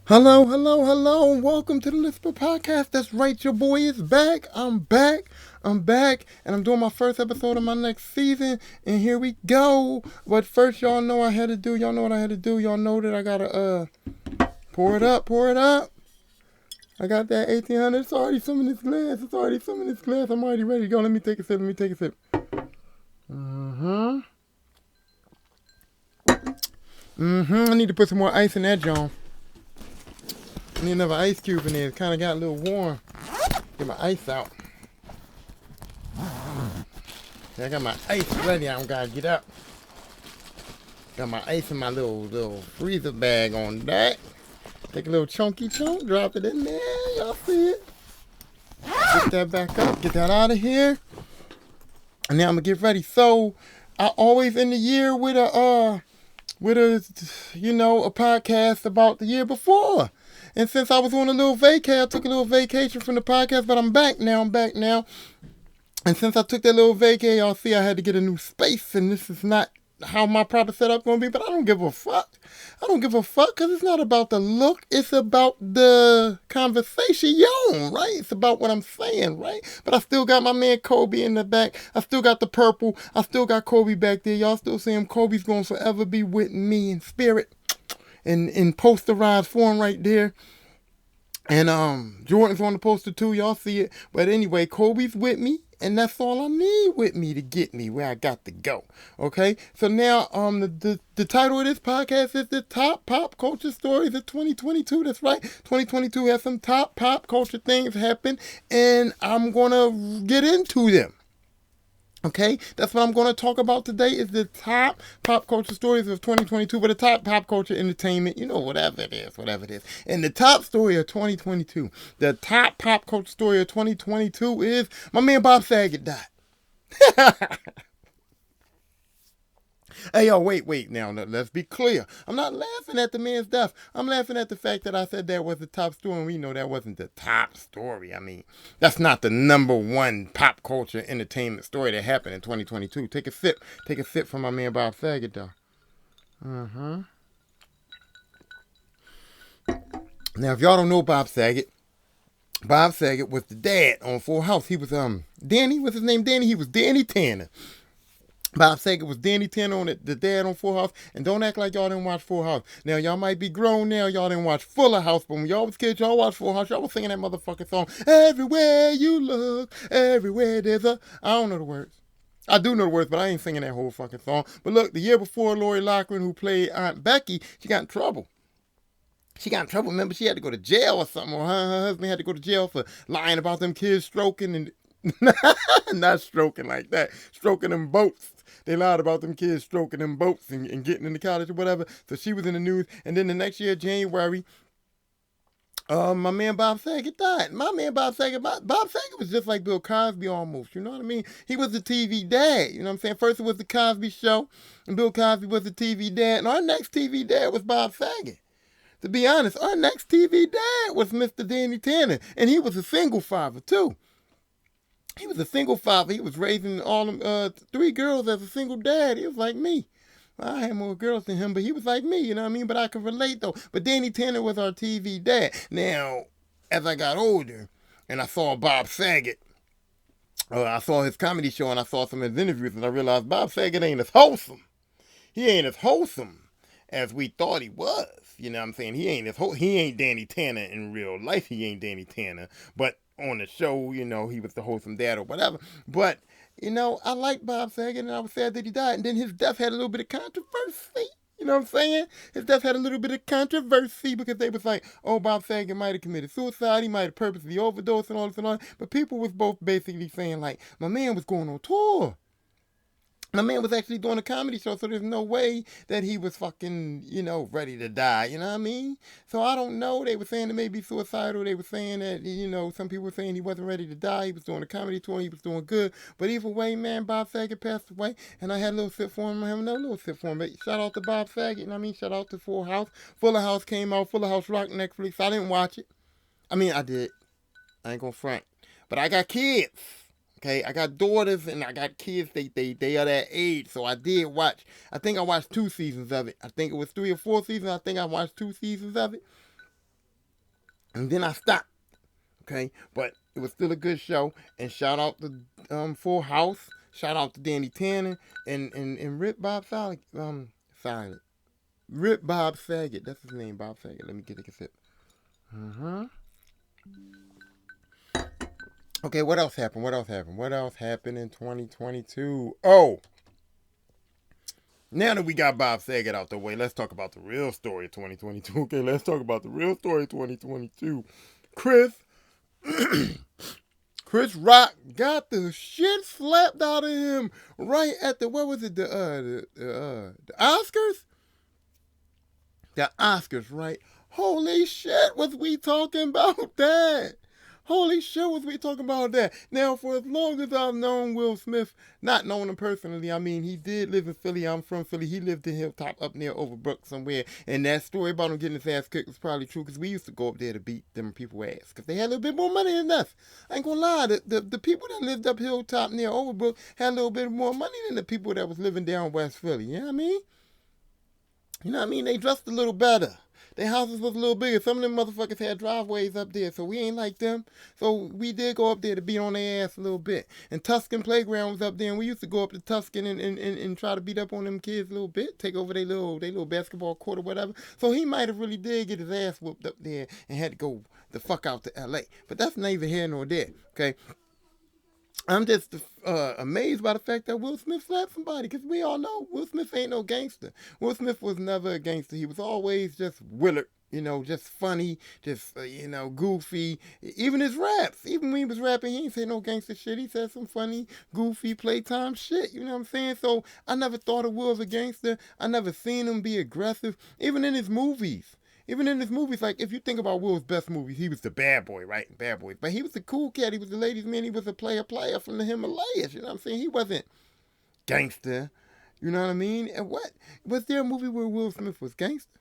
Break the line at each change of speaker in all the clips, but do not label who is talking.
Hello, hello, hello, and welcome to the Lisper Podcast. That's right, your boy is back. I'm back, and I'm doing my first episode of my next season, and here we go. But first, y'all know y'all know what I had to do. Y'all know that I gotta, pour it up. I got that 1800. It's already some in this glass. I'm already ready to go. Let me take a sip. Mm-hmm. I need to put some more ice in that, John. I need another ice cube in there. It kind of got a little warm. Get my ice out. I got my ice ready. I don't gotta get up. Got my ice in my little freezer bag on that. Take a little chunky chunk, drop it in there. Y'all see it? Get that back up. Get that out of here. And now I'm gonna get ready. So I always end the year with a a podcast about the year before. And since I was on a little vacay, I took a little vacation from the podcast, but I'm back now. And since I took that little vacay, y'all see I had to get a new space, and this is not how my proper setup gonna be, but I don't give a fuck. I don't give a fuck, because it's not about the look, it's about the conversation, right? It's about what I'm saying, right? But I still got my man Kobe in the back. I still got the purple. I still got Kobe back there. Y'all still see him. Kobe's gonna forever be with me in spirit and in posterized form right there. And Jordan's on the poster too, y'all see it. But anyway, Kobe's with me, and that's all I need with me to get me where I got to go. Okay? So now the title of this podcast is the top pop culture stories of 2022. That's right. 2022 has some top pop culture things happen, and I'm gonna get into them. Okay, that's what I'm going to talk about today is the top pop culture stories of 2022, but the top pop culture entertainment, whatever it is. And the top story of 2022, the top pop culture story of 2022 is my man Bob Saget died. Hey, yo, wait. Now, let's be clear. I'm not laughing at the man's death. I'm laughing at the fact that I said that was the top story, and we know that wasn't the top story. I mean, that's not the number one pop culture entertainment story that happened in 2022. Take a sip. Take a sip from my man Bob Saget, though. Uh-huh. Now, if y'all don't know Bob Saget was the dad on Full House. He was, Danny, what's his name, Danny? He was Danny Tanner. Bob Saget was Danny Tanner on the dad on Full House. And don't act like y'all didn't watch Full House. Now, y'all might be grown now. Y'all didn't watch Fuller House. But when y'all was kids, y'all watched Full House. Y'all was singing that motherfucking song. Everywhere you look, everywhere there's a... I don't know the words. I do know the words, but I ain't singing that whole fucking song. But look, the year before, Lori Loughlin, who played Aunt Becky, she got in trouble. Remember, she had to go to jail or something. Or her husband had to go to jail for lying about them kids stroking and... Not stroking like that. Stroking them boats. They lied about them kids stroking them boats and getting into college or whatever. So she was in the news. And then the next year, January, my man Bob Saget died. Bob Saget was just like Bill Cosby almost. You know what I mean? He was the TV dad. You know what I'm saying? First it was the Cosby Show, and Bill Cosby was the TV dad. And our next TV dad was Bob Saget. To be honest, our next TV dad was Mr. Danny Tanner. And he was a single father, too. He was a single father. He was raising all them three girls as a single dad. He was like me. I had more girls than him, but he was like me, you know what I mean? But I could relate, though. But Danny Tanner was our TV dad. Now, as I got older and I saw Bob Saget, I saw his comedy show and I saw some of his interviews, and I realized Bob Saget ain't as wholesome. He ain't as wholesome as we thought he was. You know what I'm saying? He ain't Danny Tanner in real life. He ain't Danny Tanner. But on the show, he was the wholesome dad or whatever. But, I like Bob Saget, and I was sad that he died. And then his death had a little bit of controversy. You know what I'm saying? His death had a little bit of controversy because they was like, oh, Bob Saget might have committed suicide. He might have purposely overdosed and all this and all that. But people was both basically saying, like, my man was going on tour. My man was actually doing a comedy show, so there's no way that he was fucking, ready to die. You know what I mean? So I don't know. They were saying it may be suicidal. They were saying that, some people were saying he wasn't ready to die. He was doing a comedy tour. He was doing good. But either way, man, Bob Saget passed away. And I had a little sip for him. I have another little sip for him. But shout out to Bob Saget. You know what I mean? Shout out to Full House. Fuller House came out. Fuller House rocked Netflix. I didn't watch it. I mean, I did. I ain't gonna front. But I got kids. Okay, I got daughters and I got kids. They are that age, so I did watch. I think I watched 2 seasons of it. I think it was 3 or 4 seasons. I think I watched 2 seasons of it. And then I stopped. Okay, but it was still a good show. And shout out to Full House. Shout out to Danny Tanner and Rip Bob Silent. Silent. Rip Bob Saget. That's his name, Bob Saget. Let me get a sip. Okay, what else happened? What else happened? What else happened in 2022? Oh, now that we got Bob Saget out the way, let's talk about the real story of 2022. Okay, let's talk about the real story of 2022. Chris Rock got the shit slapped out of him right at the, what was it, the Oscars? The Oscars, right? Holy shit, was we talking about that? Holy shit, was we talking about that? Now, for as long as I've known Will Smith, not known him personally, I mean, he did live in Philly. I'm from Philly. He lived in Hilltop up near Overbrook somewhere. And that story about him getting his ass kicked was probably true because we used to go up there to beat them people's ass because they had a little bit more money than us. I ain't gonna lie, the people that lived up Hilltop near Overbrook had a little bit more money than the people that was living down West Philly. You know what I mean? You know what I mean? They dressed a little better. Their houses was a little bigger. Some of them motherfuckers had driveways up there, so we ain't like them. So we did go up there to beat on their ass a little bit. And Tuscan Playground was up there, and we used to go up to Tuscan and try to beat up on them kids a little bit, take over their little basketball court or whatever. So he might have really did get his ass whooped up there and had to go the fuck out to L.A. But that's neither here nor there, okay? I'm just amazed by the fact that Will Smith slapped somebody because we all know Will Smith ain't no gangster. Will Smith was never a gangster. He was always just Willard, just funny, just, goofy. Even his raps, even when he was rapping, he ain't say no gangster shit. He said some funny, goofy, playtime shit. You know what I'm saying? So I never thought of Will as a gangster. I never seen him be aggressive, even in his movies. Even in his movies, like, if you think about Will's best movies, he was the bad boy, right? Bad boy. But he was the cool cat. He was the ladies' man. He was a player from the Himalayas. You know what I'm saying? He wasn't gangster. You know what I mean? And what? Was there a movie where Will Smith was gangster?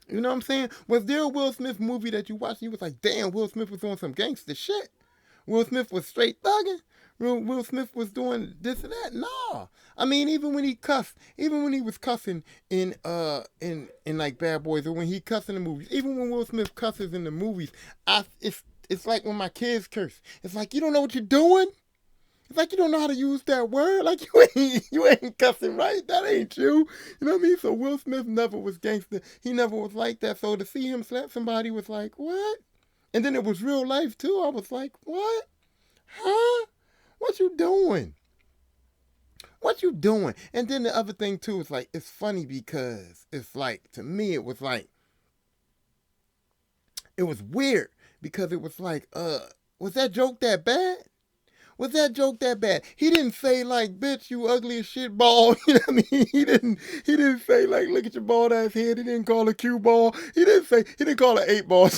You know what I'm saying? Was there a Will Smith movie that you watched and you was like, damn, Will Smith was on some gangster shit? Will Smith was straight thugging? Will Smith was doing this and that? No. I mean, even when he cussed, even when he was cussing in like Bad Boys, or when he cussed in the movies, even when Will Smith cusses in the movies, it's like when my kids curse. It's like, you don't know what you're doing? It's like you don't know how to use that word. Like you ain't cussing right. That ain't you. You know what I mean? So Will Smith never was gangster. He never was like that. So to see him slap somebody was like, what? And then it was real life too. I was like, what? Huh? What you doing? What you doing? And then the other thing too is like, it's funny because it's like, to me, it was like, it was weird because it was like, was that joke that bad? Was that joke that bad? He didn't say like, bitch, you ugly as shit ball. You know what I mean? He didn't say like, look at your bald ass head. He didn't call her cue ball. He didn't call her 8 ball.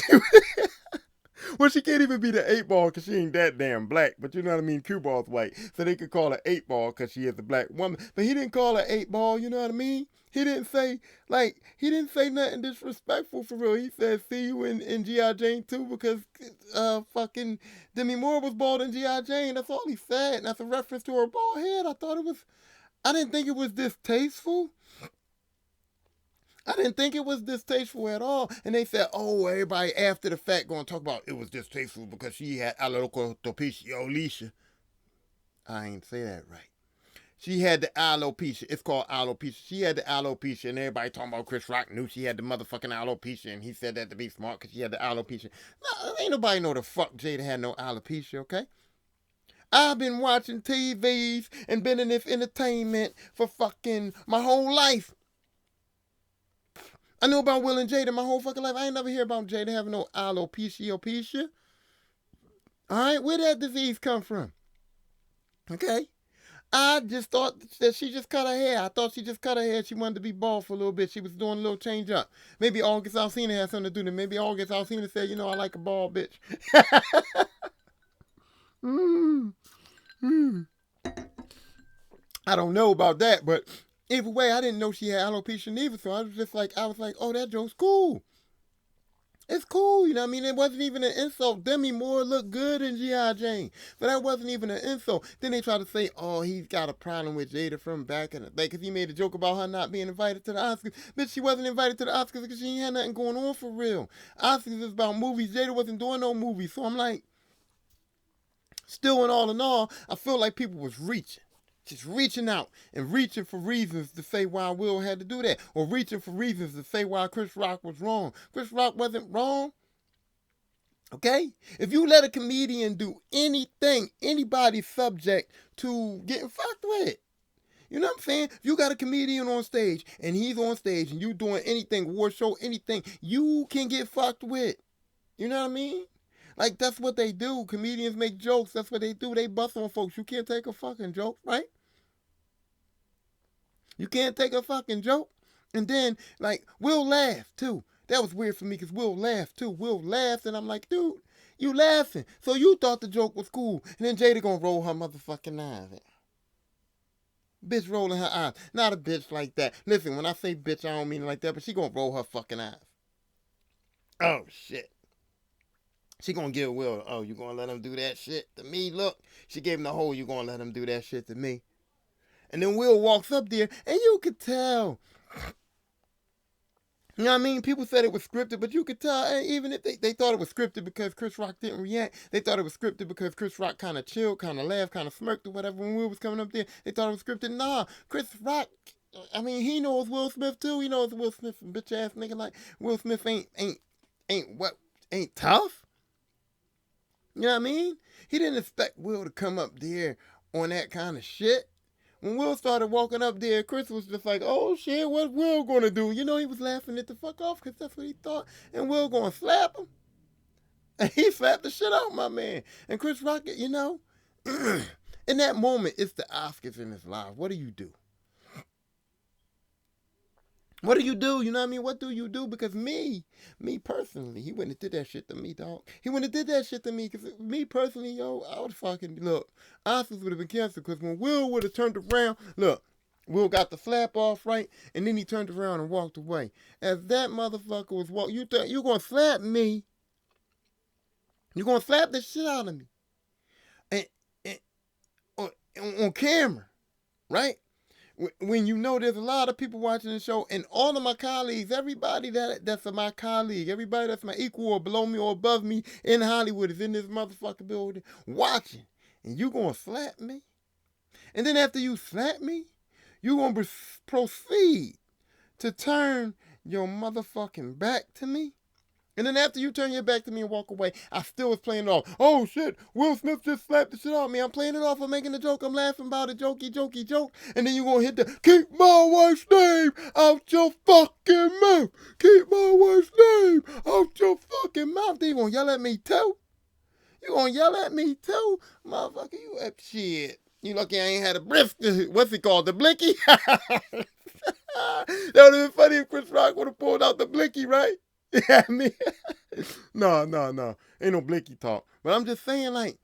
Well, she can't even be the 8 ball because she ain't that damn black. But you know what I mean? Cue ball's white. So they could call her 8 ball because she is a black woman. But he didn't call her 8 ball, you know what I mean? He didn't say nothing disrespectful for real. He said, see you in G.I. Jane 2 because fucking Demi Moore was bald in G.I. Jane. That's all he said. And that's a reference to her bald head. I didn't think it was distasteful. I didn't think it was distasteful at all. And they said, oh, everybody after the fact going to talk about it was distasteful because she had alopecia. I ain't say that right. She had the alopecia. It's called alopecia. She had the alopecia, and everybody talking about Chris Rock knew she had the motherfucking alopecia, and he said that to be smart because she had the alopecia. No, ain't nobody know the fuck Jada had no alopecia, okay? I've been watching TVs and been in this entertainment for fucking my whole life. I knew about Will and Jada my whole fucking life. I ain't never hear about Jada having no alopecia. Alright, where did that disease come from? Okay? I just thought that she just cut her hair. I thought she just cut her hair. She wanted to be bald for a little bit. She was doing a little change up. Maybe August Alsina had something to do with it. Maybe August Alsina said, I like a bald bitch. I don't know about that, but either way, I didn't know she had alopecia neither, so I was like, oh, that joke's cool. It's cool, you know what I mean? It wasn't even an insult. Demi Moore looked good in G.I. Jane. But that wasn't even an insult. Then they try to say, oh, he's got a problem with Jada from back in the day because he made a joke about her not being invited to the Oscars. Bitch, she wasn't invited to the Oscars because she ain't had nothing going on for real. Oscars is about movies. Jada wasn't doing no movies. So I'm like, still in all, I feel like people was reaching. Just reaching out and reaching for reasons to say why Will had to do that. Or reaching for reasons to say why Chris Rock was wrong. Chris Rock wasn't wrong. Okay? If you let a comedian do anything, anybody's subject to getting fucked with. You know what I'm saying? If you got a comedian on stage and he's on stage and you doing anything, award show, anything, you can get fucked with. You know what I mean? Like, that's what they do. Comedians make jokes. That's what they do. They bust on folks. You can't take a fucking joke, right? You can't take a fucking joke. And then, like, Will laughed, too. That was weird for me because Will laughed, too. Will laughed, and I'm like, dude, you laughing. So you thought the joke was cool. And then Jada gonna roll her motherfucking eyes. Bitch rolling her eyes. Not a bitch like that. Listen, when I say bitch, I don't mean it like that, but she gonna roll her fucking eyes. Oh, shit. She gonna give Will, oh, you gonna let him do that shit to me? Look, she gave him the whole, you gonna let him do that shit to me? And then Will walks up there, and you could tell. You know what I mean? People said it was scripted, but you could tell, even if they thought it was scripted because Chris Rock didn't react, they thought it was scripted because Chris Rock kind of chilled, kind of laughed, kind of smirked or whatever when Will was coming up there. They thought it was scripted. Nah, Chris Rock, I mean, he knows Will Smith too. He knows Will Smith, bitch ass nigga. Like, Will Smith ain't tough. You know what I mean? He didn't expect Will to come up there on that kind of shit. When Will started walking up there, Chris was just like, oh shit, what's Will gonna do? You know, he was laughing it the fuck off because that's what he thought. And Will gonna slap him. And he slapped the shit out of my man. And Chris Rock, you know, in that moment, it's the Oscars in his life. What do you do? What do you do? You know what I mean? What do you do? Because me personally, he wouldn't have did that shit to me, dog. He wouldn't have did that shit to me. Because me personally, yo, I would fucking, look, Oscars would have been canceled. Because when Will would have turned around, look, Will got the flap off, right? And then he turned around and walked away. As that motherfucker was walking, you think you gonna slap me? You gonna slap the shit out of me? And on camera, right? When you know there's a lot of people watching the show, and all of my colleagues, everybody that's my colleague, everybody that's my equal or below me or above me in Hollywood is in this motherfucking building watching, and you gonna slap me? And then after you slap me, you gonna proceed to turn your motherfucking back to me? And then after you turn your back to me and walk away, I still was playing it off. Oh shit, Will Smith just slapped the shit out of me. I'm playing it off. I'm making a joke. I'm laughing about it. Jokey joke. And then you gonna hit the, keep my wife's name out your fucking mouth. Keep my wife's name out your fucking mouth. Then you gonna yell at me too? You gonna yell at me too? Motherfucker, you up shit. You lucky I ain't had a breath. What's it called? The blicky? That would have been funny if Chris Rock would have pulled out the blicky, right? Yeah, I mean, no. Ain't no blinky talk. But I'm just saying, like,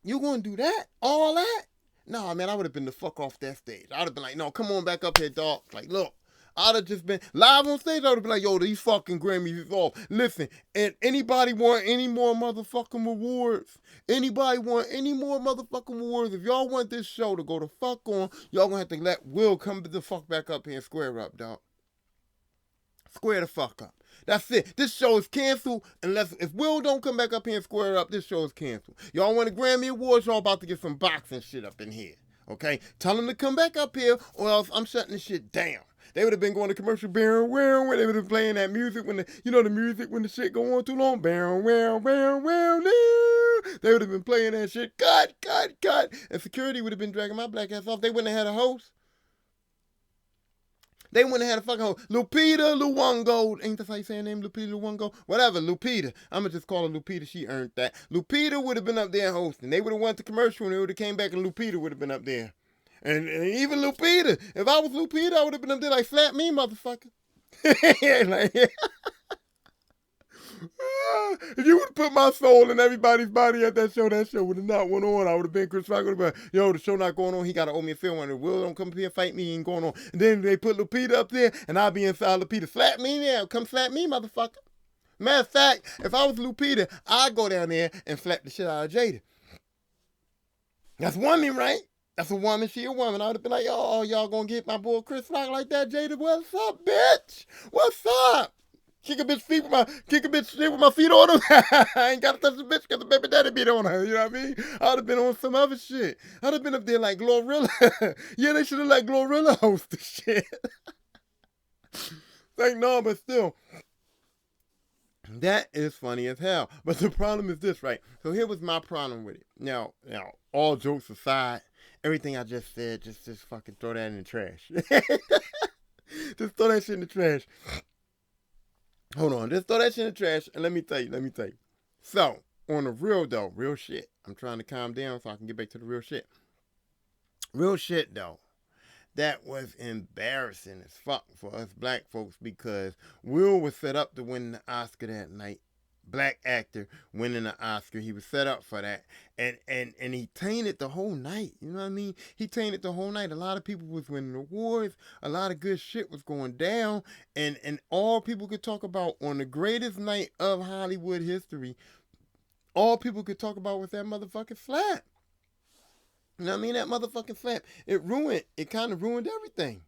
you gonna do that? All that? No, man, I would have been the fuck off that stage. I'd have been like, no, come on back up here, dog. Like, look, I'd have just been live on stage. I would have been like, yo, these fucking Grammys is off. Listen, and anybody want any more motherfucking awards? Anybody want any more motherfucking awards? If y'all want this show to go the fuck on, y'all gonna have to let Will come the fuck back up here and square up, dog. Square the fuck up. That's it. This show is canceled unless, if Will don't come back up here and square up, this show is canceled. Y'all want a Grammy Awards, y'all about to get some boxing shit up in here. Okay? Tell them to come back up here or else I'm shutting this shit down. They would have been going to commercial, where they would have been playing that music when the music when the shit go on too long. They would have been playing that shit. Cut. And security would have been dragging my black ass off. They wouldn't have had a host. They wouldn't have had a fucking host. Lupita Luongo. Ain't that how you say her name? Lupita Luongo? Whatever, Lupita. I'm going to just call her Lupita. She earned that. Lupita would have been up there hosting. They would have went to commercial and they would have came back and Lupita would have been up there. And even Lupita. If I was Lupita, I would have been up there like, slap me, motherfucker. If you would have put my soul in everybody's body at that show would have not went on. I would have been Chris Rock. Would have been, yo, the show not going on. He got to owe me a film. And Will don't come up here and fight me. He ain't going on. And then they put Lupita up there, and I'll be inside Lupita. Slap me there. Come slap me, motherfucker. Matter of fact, if I was Lupita, I'd go down there and slap the shit out of Jada. That's woman, right? That's a woman. She a woman. I would have been like, yo, y'all gonna get my boy Chris Rock like that, Jada? What's up, bitch? What's up? Kick a bitch shit with my feet on her. I ain't gotta touch the bitch because the baby daddy beat on her. You know what I mean? I would have been on some other shit. I'd have been up there like Glorilla. Yeah, they should have let Glorilla host the shit. Like, no, but still. That is funny as hell. But the problem is this, right? So here was my problem with it. Now, all jokes aside, everything I just said, just fucking throw that in the trash. Just throw that shit in the trash. Hold on, just throw that shit in the trash, and let me tell you. So, on the real though, real shit. I'm trying to calm down so I can get back to the real shit. Real shit though. That was embarrassing as fuck for us black folks because Will was set up to win the Oscar that night. Black actor winning the Oscar. He was set up for that. And he tainted the whole night. You know what I mean? He tainted the whole night. A lot of people was winning awards. A lot of good shit was going down. And all people could talk about on the greatest night of Hollywood history, all people could talk about was that motherfucking slap. You know what I mean? That motherfucking slap. It kind of ruined everything.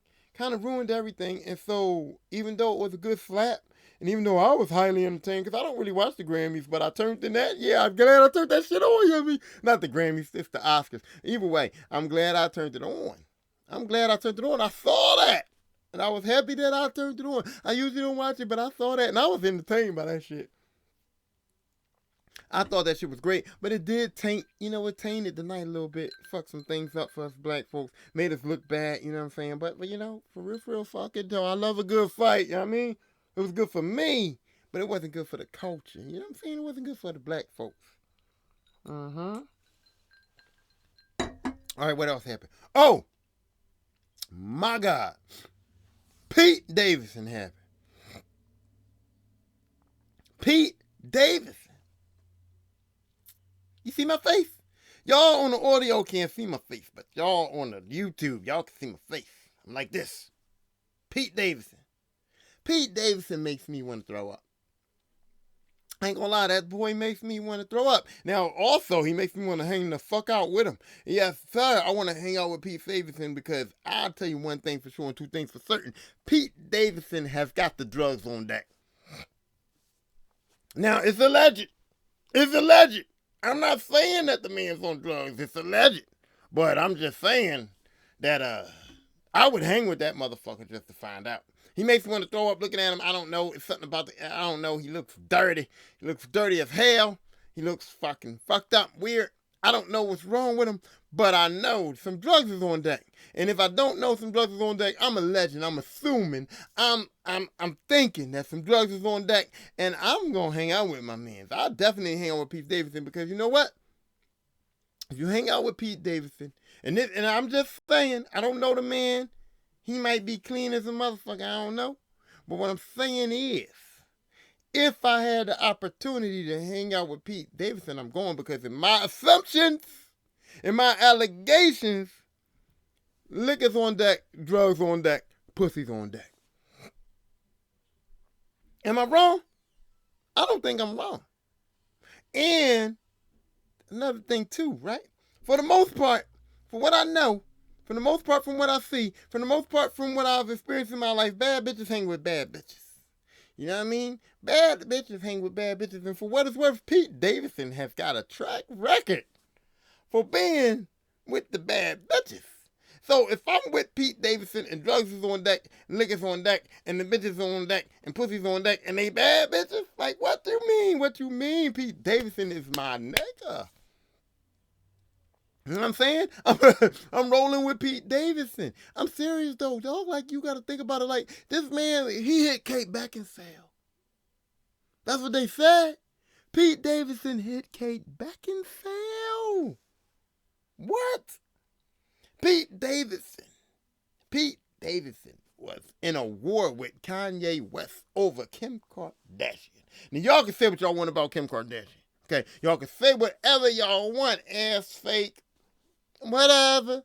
And so, even though it was a good slap, and even though I was highly entertained, because I don't really watch the Grammys, but I turned in that. Yeah, I'm glad I turned that shit on, you know what I mean? Not the Grammys, it's the Oscars. Either way, I'm glad I turned it on. I saw that. And I was happy that I turned it on. I usually don't watch it, but I saw that, and I was entertained by that shit. I thought that shit was great, but it did taint, it tainted the night a little bit. Fucked some things up for us black folks. Made us look bad, you know what I'm saying? But for real, fuck it, though. I love a good fight, you know what I mean? It was good for me, but it wasn't good for the culture. You know what I'm saying? It wasn't good for the black folks. All right, what else happened? Oh, my God. Pete Davidson happened. Pete Davidson. You see my face? Y'all on the audio can't see my face, but y'all on the YouTube, y'all can see my face. I'm like this. Pete Davidson. Pete Davidson makes me want to throw up. I ain't gonna lie, that boy makes me want to throw up. Now, also, he makes me want to hang the fuck out with him. Yes, sir, I want to hang out with Pete Davidson because I'll tell you one thing for sure and two things for certain. Pete Davidson has got the drugs on deck. Now, it's alleged. I'm not saying that the man's on drugs. It's alleged. But I'm just saying that I would hang with that motherfucker just to find out. He makes me want to throw up looking at him. I don't know. It's something about I don't know. He looks dirty. He looks dirty as hell. He looks fucking fucked up, weird. I don't know what's wrong with him, but I know some drugs is on deck. And if I don't know some drugs is on deck, I'm a legend. I'm assuming. I'm thinking that some drugs is on deck, and I'm gonna hang out with my man. I'll definitely hang out with Pete Davidson because you know what? If you hang out with Pete Davidson, and I'm just saying, I don't know the man. He might be clean as a motherfucker. I don't know. But what I'm saying is, if I had the opportunity to hang out with Pete Davidson, I'm going because in my assumptions, in my allegations, liquor's on deck, drugs on deck, pussy's on deck. Am I wrong? I don't think I'm wrong. And another thing too, right? For the most part, for what I know, for the most part from what I see, for the most part from what I've experienced in my life, bad bitches hang with bad bitches. You know what I mean? Bad bitches hang with bad bitches. And for what it's worth, Pete Davidson has got a track record for being with the bad bitches. So if I'm with Pete Davidson and drugs is on deck, and liquor's on deck, and the bitches on deck, and pussy's on deck, and they bad bitches, like what do you mean? What you mean? Pete Davidson is my nigga. You know what I'm saying? I'm rolling with Pete Davidson. I'm serious though, dog. Like you gotta think about it like this man, he hit Kate Beckinsale. That's what they said. Pete Davidson hit Kate Beckinsale. What? Pete Davidson was in a war with Kanye West over Kim Kardashian. Now, y'all can say what y'all want about Kim Kardashian. Okay? Y'all can say whatever y'all want. Ass fake. Whatever.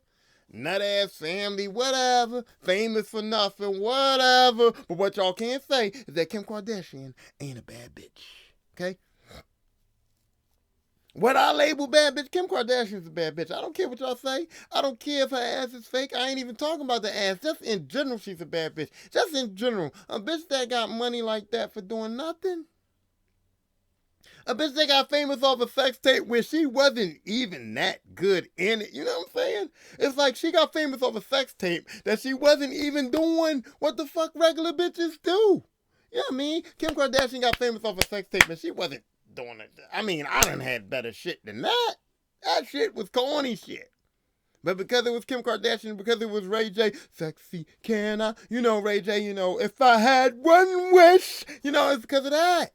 Nut ass family. Whatever. Famous for nothing. Whatever. But what y'all can't say is that Kim Kardashian ain't a bad bitch. Okay? What I label bad bitch, Kim Kardashian's a bad bitch. I don't care what y'all say. I don't care if her ass is fake. I ain't even talking about the ass. Just in general, she's a bad bitch. Just in general. A bitch that got money like that for doing nothing. A bitch that got famous off a sex tape where she wasn't even that good in it. You know what I'm saying? It's like she got famous off a sex tape that she wasn't even doing what the fuck regular bitches do. You know what I mean? Kim Kardashian got famous off a sex tape and she wasn't doing it. I mean, I done had better shit than that. That shit was corny shit. But because it was Kim Kardashian, because it was Ray J, sexy can I? You know, Ray J, you know, if I had one wish, you know, it's because of that.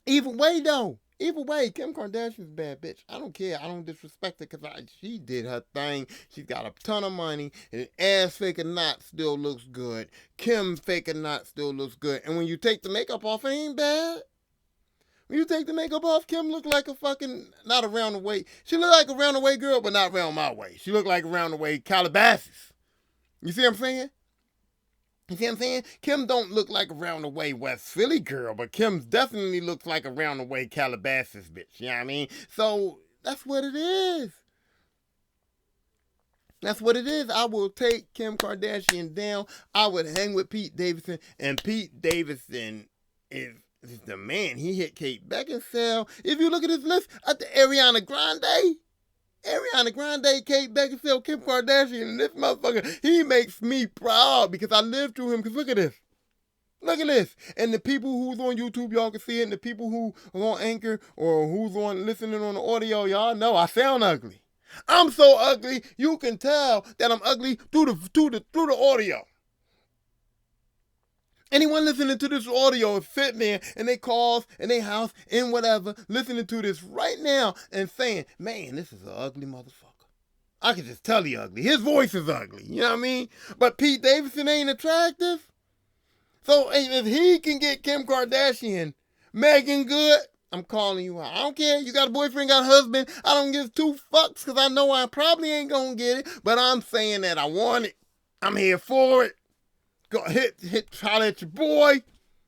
Either way, though. Either way, Kim Kardashian's a bad bitch. I don't care. I don't disrespect her because she did her thing. She's got a ton of money. And ass fake or not still looks good. Kim fake or not still looks good. And when you take the makeup off, it ain't bad. When you take the makeup off, Kim look like a fucking, not around the way. She look like a round the way girl, but not round my way. She look like a round the way Calabasas. You see what I'm saying? You see what I'm saying? Kim don't look like a round the way West Philly girl, but Kim definitely looks like a round the way Calabasas bitch. You know what I mean? So that's what it is. That's what it is. I will take Kim Kardashian down. I would hang with Pete Davidson, and Pete Davidson is the man. He hit Kate Beckinsale. If you look at his list, at the Ariana Grande, Kate Beckinsale, Kim Kardashian, and this motherfucker, he makes me proud because I lived through him. Because look at this. Look at this. And the people who's on YouTube, y'all can see it. And the people who are on Anchor or who's on listening on the audio, y'all know I sound ugly. I'm so ugly, you can tell that I'm ugly through the audio. Anyone listening to this audio is sitting there in their cars, in their house, in whatever, listening to this right now and saying, man, this is an ugly motherfucker. I can just tell he ugly. His voice is ugly. You know what I mean? But Pete Davidson ain't attractive. So if he can get Kim Kardashian, Megan Good, I'm calling you out. I don't care. You got a boyfriend, got a husband. I don't give two fucks because I know I probably ain't going to get it. But I'm saying that I want it. I'm here for it. Go holler at your boy.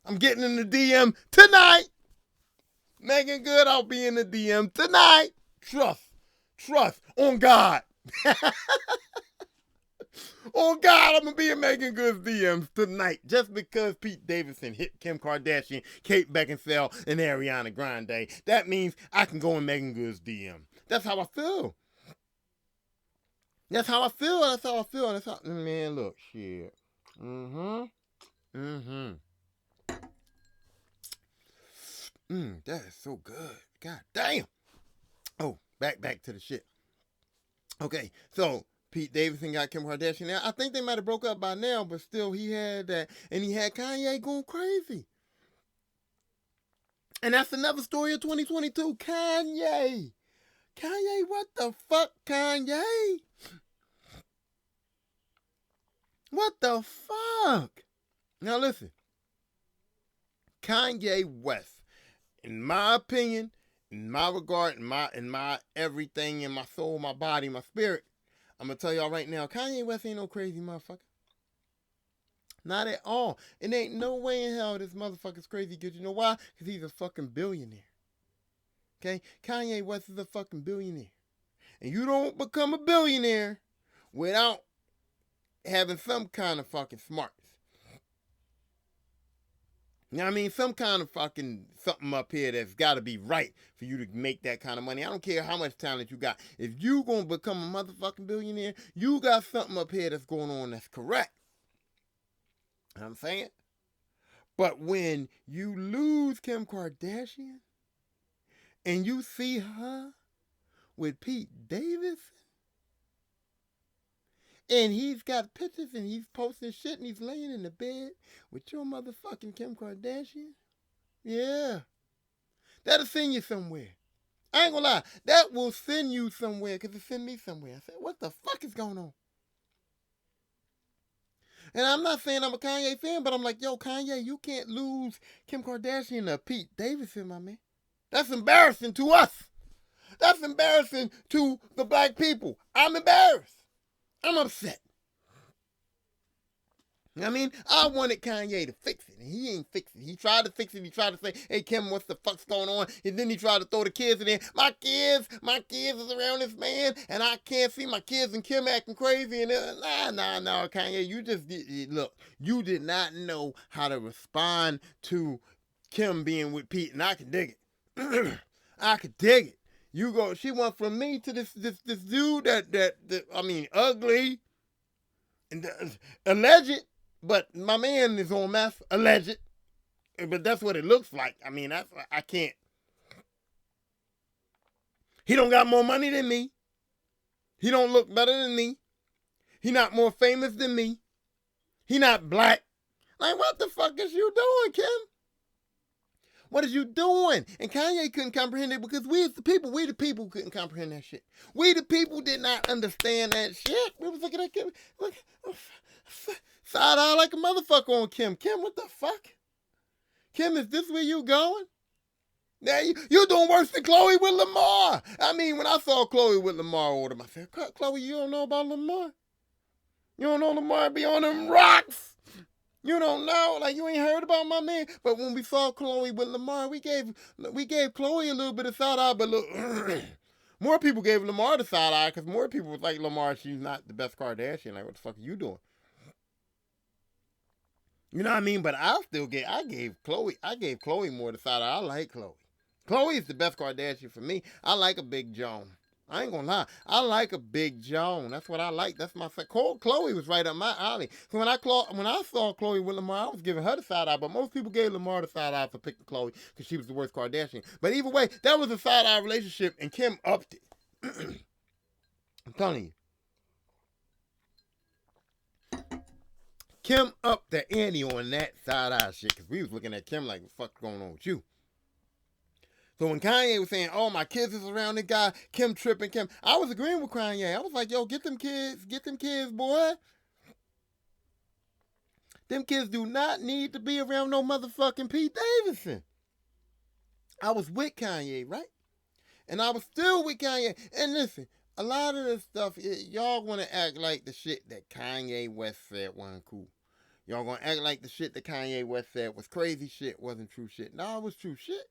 I'm getting in the DM tonight. Megan Good, I'll be in the DM tonight. Trust on God. On God, I'm going to be in Megan Good's DMs tonight just because Pete Davidson hit Kim Kardashian, Kate Beckinsale, and Ariana Grande. That means I can go in Megan Good's DM. That's how I feel. That's how I feel. Man, look, shit. That is so good. God damn. Oh, back to the shit. Okay, so Pete Davidson got Kim Kardashian. Now, I think they might have broke up by now, but still he had that. And he had Kanye going crazy. And that's another story of 2022. Kanye, what the fuck, Kanye? What the fuck? Now listen. Kanye West, in my opinion, in my regard, in my everything, in my soul, my body, my spirit, I'm going to tell y'all right now, Kanye West ain't no crazy motherfucker. Not at all. It ain't no way in hell this motherfucker's crazy. Because you know why? Because he's a fucking billionaire. Okay? Kanye West is a fucking billionaire. And you don't become a billionaire without having some kind of fucking smarts. You know what I mean? Some kind of fucking something up here that's got to be right for you to make that kind of money. I don't care how much talent you got. If you going to become a motherfucking billionaire, you got something up here that's going on that's correct. You know what I'm saying? But when you lose Kim Kardashian and you see her with Pete Davidson, and he's got pictures and he's posting shit and he's laying in the bed with your motherfucking Kim Kardashian. Yeah. That'll send you somewhere. I ain't gonna lie. That will send you somewhere because it sent me somewhere. I said, what the fuck is going on? And I'm not saying I'm a Kanye fan, but I'm like, yo, Kanye, you can't lose Kim Kardashian to Pete Davidson, my man. That's embarrassing to us. That's embarrassing to the black people. I'm embarrassed. I'm upset. I mean, I wanted Kanye to fix it, and he ain't fix it. He tried to fix it. He tried to say, hey, Kim, what's the fuck's going on? And then he tried to throw the kids in there. My kids is around this man, and I can't see my kids and Kim acting crazy. And nah, Kanye, you just, look, you did not know how to respond to Kim being with Pete, and I can dig it. I could dig it. She went from me to this dude that I mean, ugly, and alleged. But my man is on meth, alleged. But that's what it looks like. I mean, I can't. He don't got more money than me. He don't look better than me. He not more famous than me. He not black. Like, what the fuck is you doing, Kim? What is you doing? And Kanye couldn't comprehend it because we the people couldn't comprehend that shit. We the people did not understand that shit. We was looking at Kim, look, side eye like a motherfucker on Kim. Kim, what the fuck? Kim, is this where you going? Now you doing worse than Chloe with Lamar. I mean, when I saw Chloe with Lamar order, I said, Chloe, you don't know about Lamar? You don't know Lamar be on them rocks? You don't know, like you ain't heard about my man. But when we saw Chloe with Lamar, we gave Chloe a little bit of side eye, but look, more people gave Lamar the side eye because more people was like, Lamar, she's not the best Kardashian. Like, what the fuck are you doing? You know what I mean? But I gave Chloe more the side eye. I like Chloe. Chloe is the best Kardashian for me. I like a big Joan. I ain't gonna lie. I like a big Joan. That's what I like. That's my Chloe was right up my alley. So when I saw Chloe with Lamar, I was giving her the side eye. But most people gave Lamar the side eye for picking Chloe because she was the worst Kardashian. But either way, that was a side eye relationship, and Kim upped it. I'm telling you. Kim upped the ante on that side eye shit because we was looking at Kim like, what the fuck's going on with you? So when Kanye was saying, oh, my kids is around this guy, Kim tripping, Kim, I was agreeing with Kanye. I was like, yo, get them kids, boy. Them kids do not need to be around no motherfucking Pete Davidson. I was with Kanye, right? And I was still with Kanye. And listen, a lot of this stuff, y'all want to act like the shit that Kanye West said wasn't cool. Y'all gonna act like the shit that Kanye West said was crazy shit, wasn't true shit. No, it was true shit.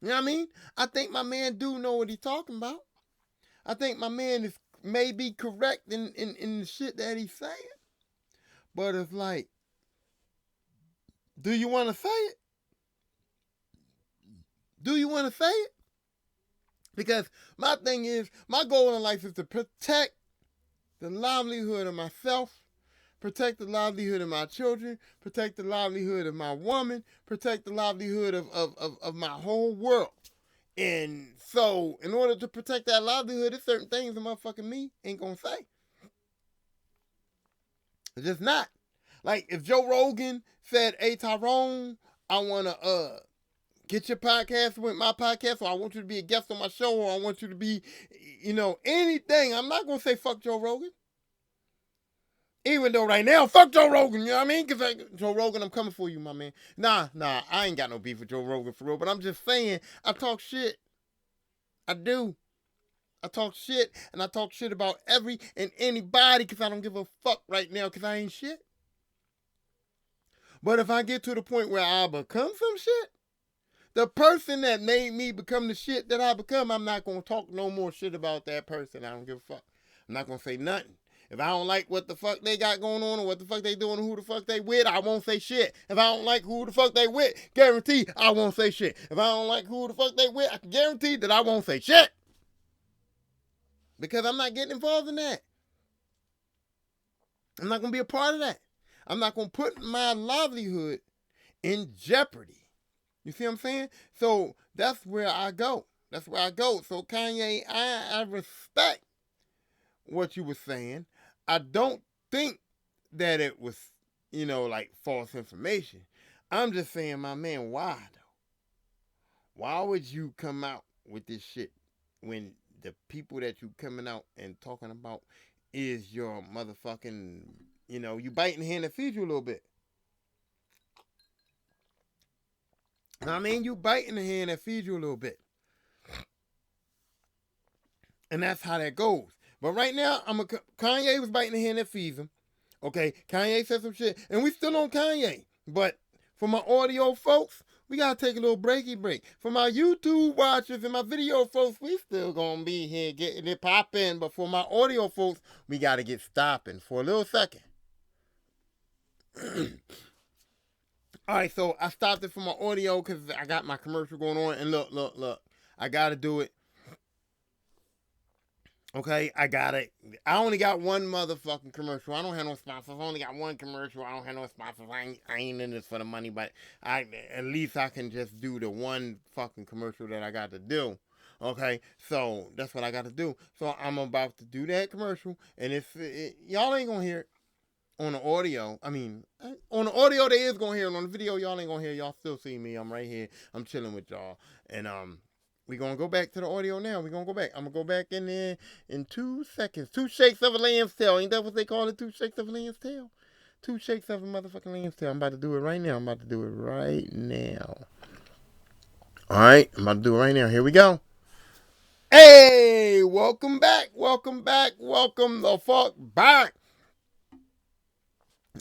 You know what I mean? I think my man do know what he's talking about. I think my man may be correct in the shit that he's saying. But it's like, do you want to say it? Do you want to say it? Because my thing is, my goal in life is to protect the livelihood of myself, protect the livelihood of my children, protect the livelihood of my woman, protect the livelihood of my whole world. And so, in order to protect that livelihood, there's certain things the motherfucking me ain't gonna say. It's just not. Like, if Joe Rogan said, hey, Tyrone, I want to get your podcast with my podcast, or I want you to be a guest on my show, or I want you to be, anything, I'm not going to say fuck Joe Rogan. Even though right now, fuck Joe Rogan, you know what I mean? Because Joe Rogan, I'm coming for you, my man. Nah, I ain't got no beef with Joe Rogan for real, but I'm just saying, I talk shit. I do. I talk shit, and I talk shit about every and anybody because I don't give a fuck right now because I ain't shit. But if I get to the point where I become some shit, the person that made me become the shit that I become, I'm not going to talk no more shit about that person. I don't give a fuck. I'm not going to say nothing. If I don't like what the fuck they got going on or what the fuck they doing or who the fuck they with, I won't say shit. If I don't like who the fuck they with, guarantee I won't say shit. If I don't like who the fuck they with, I can guarantee that I won't say shit. Because I'm not getting involved in that. I'm not going to be a part of that. I'm not going to put my livelihood in jeopardy. You see what I'm saying? So that's where I go. So Kanye, I respect what you were saying. I don't think that it was, like false information. I'm just saying, my man, why though? Why would you come out with this shit when the people that you coming out and talking about is your motherfucking, you biting the hand that feeds you a little bit. I mean, you biting the hand that feeds you a little bit. And that's how that goes. But right now, Kanye was biting the hand that feeds him. Okay, Kanye said some shit, and we still on Kanye. But for my audio folks, we gotta take a little breaky break. For my YouTube watchers and my video folks, we still gonna be here getting it popping. But for my audio folks, we gotta get stopping for a little second. All right, so I stopped it for my audio because I got my commercial going on. And look, I gotta do it. Okay, I got it. I only got one motherfucking commercial. I don't have no sponsors. I only got one commercial. I don't have no sponsors. I ain't in this for the money, but at least I can just do the one fucking commercial that I got to do. Okay, so that's what I got to do. So I'm about to do that commercial, and if y'all ain't gonna hear it on the audio, I mean, on the audio they is gonna hear it. On the video, y'all ain't gonna hear. Y'all still see me. I'm right here. I'm chilling with y'all, and we're going to go back to the audio now. We're going to go back. I'm going to go back in there in 2 seconds. 2 shakes of a lamb's tail. Ain't that what they call it? 2 shakes of a lamb's tail? 2 shakes of a motherfucking lamb's tail. I'm about to do it right now. All right. I'm about to do it right now. Here we go. Hey, welcome back. Welcome the fuck back.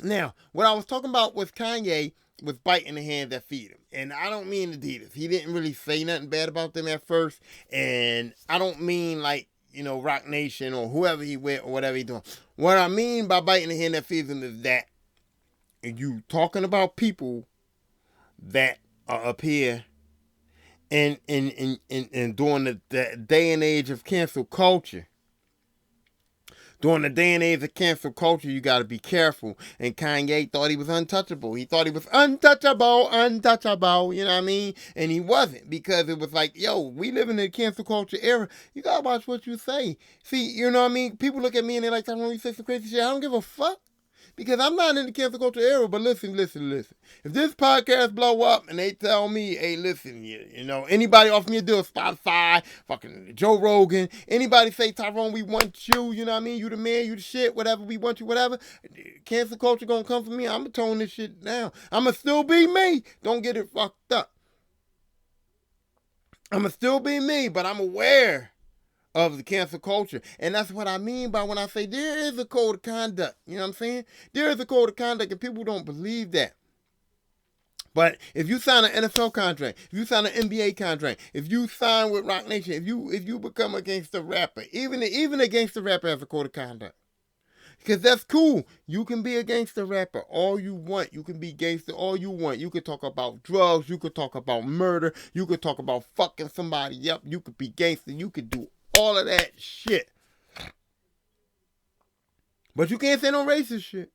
Now, what I was talking about was Kanye was biting the hand that feed him. And I don't mean Adidas. He didn't really say nothing bad about them at first. And I don't mean like, Rock Nation or whoever he with or whatever he doing. What I mean by biting the hand that feeds him is that you talking about people that are up here and during the day and age of cancel culture. During the day and age of cancel culture, you got to be careful. And Kanye thought he was untouchable. He thought he was untouchable. You know what I mean? And he wasn't, because it was like, yo, we live in the cancel culture era. You got to watch what you say. See, you know what I mean? People look at me and they're like, Tyrone, you say some crazy shit. I don't give a fuck. Because I'm not in the cancel culture era, but listen. If this podcast blow up and they tell me, hey, listen, anybody offer me a deal, Spotify, fucking Joe Rogan, anybody say, Tyrone, we want you, you know what I mean? You the man, you the shit, whatever, we want you, whatever. Cancel culture gonna come for me. I'm gonna tone this shit down. I'm gonna still be me. Don't get it fucked up. I'm gonna still be me, but I'm aware of the cancel culture. And that's what I mean by when I say there is a code of conduct. You know what I'm saying? There is a code of conduct, and people don't believe that. But if you sign an NFL contract, if you sign an NBA contract, if you sign with Rock Nation, if you become a gangster rapper, even a gangster rapper has a code of conduct. Because that's cool. You can be a gangster rapper all you want. You can be gangster all you want. You can talk about drugs. You can talk about murder. You can talk about fucking somebody up. You could be gangster. You could do all of that shit. But you can't say no racist shit.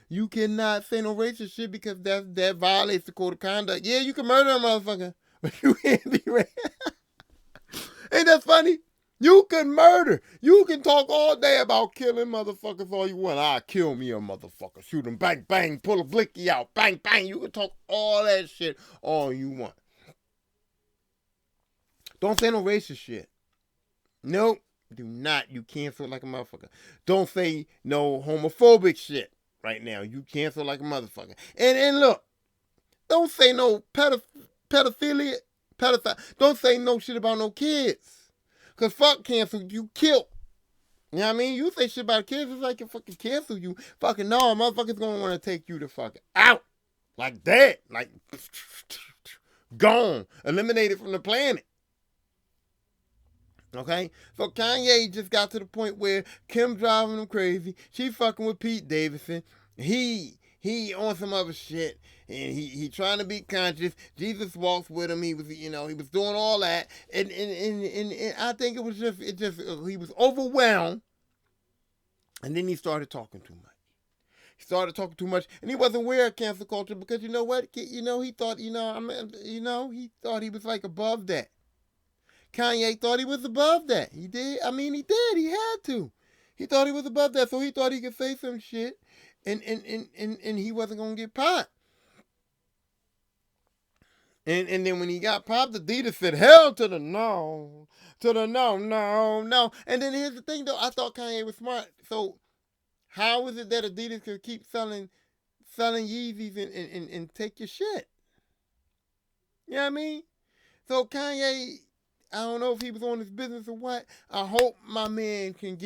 You cannot say no racist shit, because that violates the code of conduct. Yeah, you can murder a motherfucker, but you can't be racist. Ain't that funny? You can murder. You can talk all day about killing motherfuckers all you want. Ah, kill me a motherfucker. Shoot him. Bang, bang. Pull a blicky out. Bang, bang. You can talk all that shit all you want. Don't say no racist shit. Nope. Do not. You cancel like a motherfucker. Don't say no homophobic shit right now. You cancel like a motherfucker. And look. Don't say no pedophilia. Pedophile. Don't say no shit about no kids. Because fuck cancel, you kill. You know what I mean? You say shit about kids, it's like you fucking cancel you. Fucking no, motherfuckers gonna want to take you the fucking out. Like that. Like, gone. Eliminated from the planet. Okay? So Kanye just got to the point where Kim driving him crazy. She fucking with Pete Davidson. He on some other shit, and he trying to be conscious. Jesus walks with him. He was, he was doing all that, and I think it just he was overwhelmed, and then he started talking too much. He started talking too much, and he wasn't aware of cancel culture, because you know what? He thought, he thought he was like above that. Kanye thought he was above that. He did. I mean, he did. He had to. He thought he was above that, so he thought he could say some shit. And he wasn't gonna get popped. And then when he got popped, Adidas said, hell to the no. To the no, no, no. And then here's the thing, though. I thought Kanye was smart. So how is it that Adidas could keep selling Yeezys and take your shit? You know what I mean? So Kanye, I don't know if he was on his business or what. I hope my man can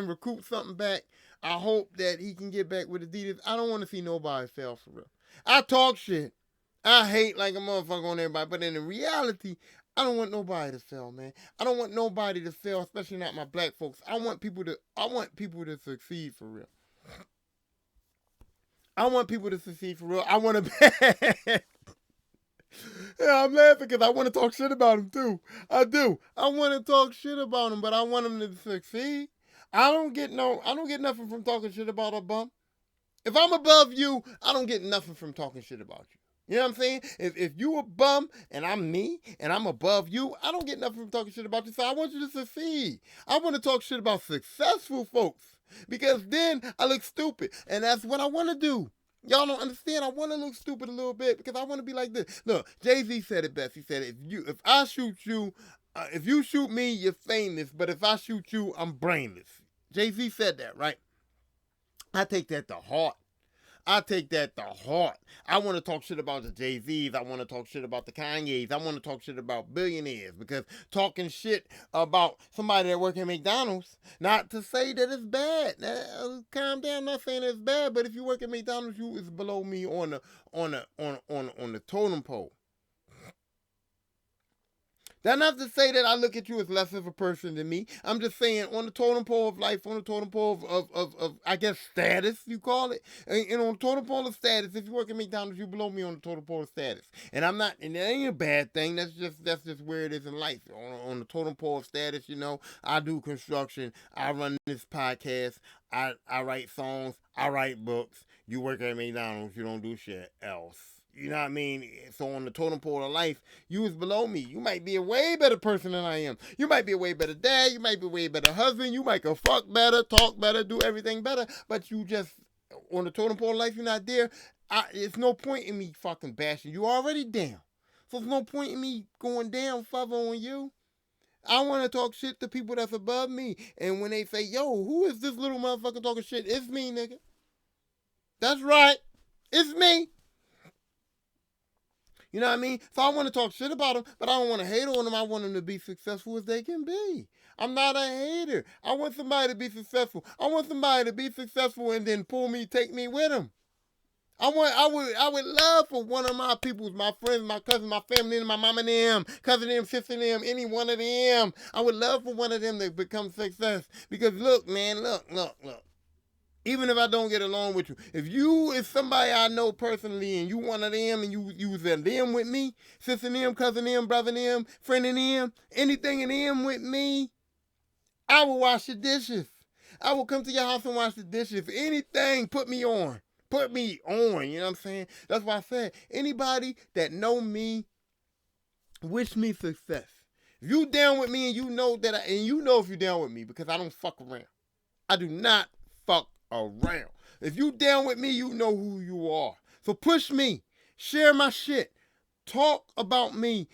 recoup something back. I hope that he can get back with Adidas. I don't want to see nobody fail for real. I talk shit. I hate like a motherfucker on everybody, but in reality, I don't want nobody to fail, man. I don't want nobody to fail, especially not my black folks. I want people to succeed for real. I want people to succeed for real. I want to. Yeah, I'm laughing because I want to talk shit about him too. I do. I want to talk shit about him, but I want him to succeed. I don't get nothing from talking shit about a bum. If I'm above you, I don't get nothing from talking shit about you. You know what I'm saying? If you a bum and I'm me and I'm above you, I don't get nothing from talking shit about you. So I want you to succeed. I want to talk shit about successful folks because then I look stupid. And that's what I want to do. Y'all don't understand. I want to look stupid a little bit because I want to be like this. Look, Jay-Z said it best. He said, if I shoot you, if you shoot me, you're famous. But if I shoot you, I'm brainless. Jay-Z said that, right? I take that to heart. I take that to heart. I want to talk shit about the Jay-Z's. I want to talk shit about the Kanye's. I want to talk shit about billionaires because talking shit about somebody that works at McDonald's, not to say that it's bad. Calm down, I'm not saying it's bad, but if you work at McDonald's, you is below me on the totem pole. That's not to say that I look at you as less of a person than me. I'm just saying on the totem pole of life, on the totem pole of I guess, status, you call it. And on the totem pole of status, if you work at McDonald's, you below me on the totem pole of status. And that ain't a bad thing. That's just where it is in life. On the totem pole of status, you know, I do construction. I run this podcast. I write songs. I write books. You work at McDonald's. You don't do shit else. You know what I mean? So on the totem pole of life, you is below me. You might be a way better person than I am. You might be a way better dad. You might be a way better husband. You might go fuck better, talk better, do everything better. But you just, on the totem pole of life, you're not there. It's no point in me fucking bashing. You already down. So there's no point in me going down further on you. I want to talk shit to people that's above me. And when they say, yo, who is this little motherfucker talking shit? It's me, nigga. That's right. It's me. You know what I mean? So I want to talk shit about them, but I don't want to hate on them. I want them to be successful as they can be. I'm not a hater. I want somebody to be successful. I want somebody to be successful and then take me with them. I would love for one of my peoples, my friends, my cousins, my family, my mama and them, cousin them, sister them, any one of them. I would love for one of them to become success. Because look, man, look. Even if I don't get along with you, if you is somebody I know personally and you one of them and you was in them with me, sister them, cousin them, brother them, friend of them, anything in them with me, I will wash your dishes. I will come to your house and wash the dishes. If anything, put me on. Put me on, you know what I'm saying? That's why I said, anybody that know me, wish me success. If you down with me and you know that, and you know if you down with me because I don't fuck around. I do not fuck around. If you down with me, you know who you are. So push me. Share my shit. Talk about me.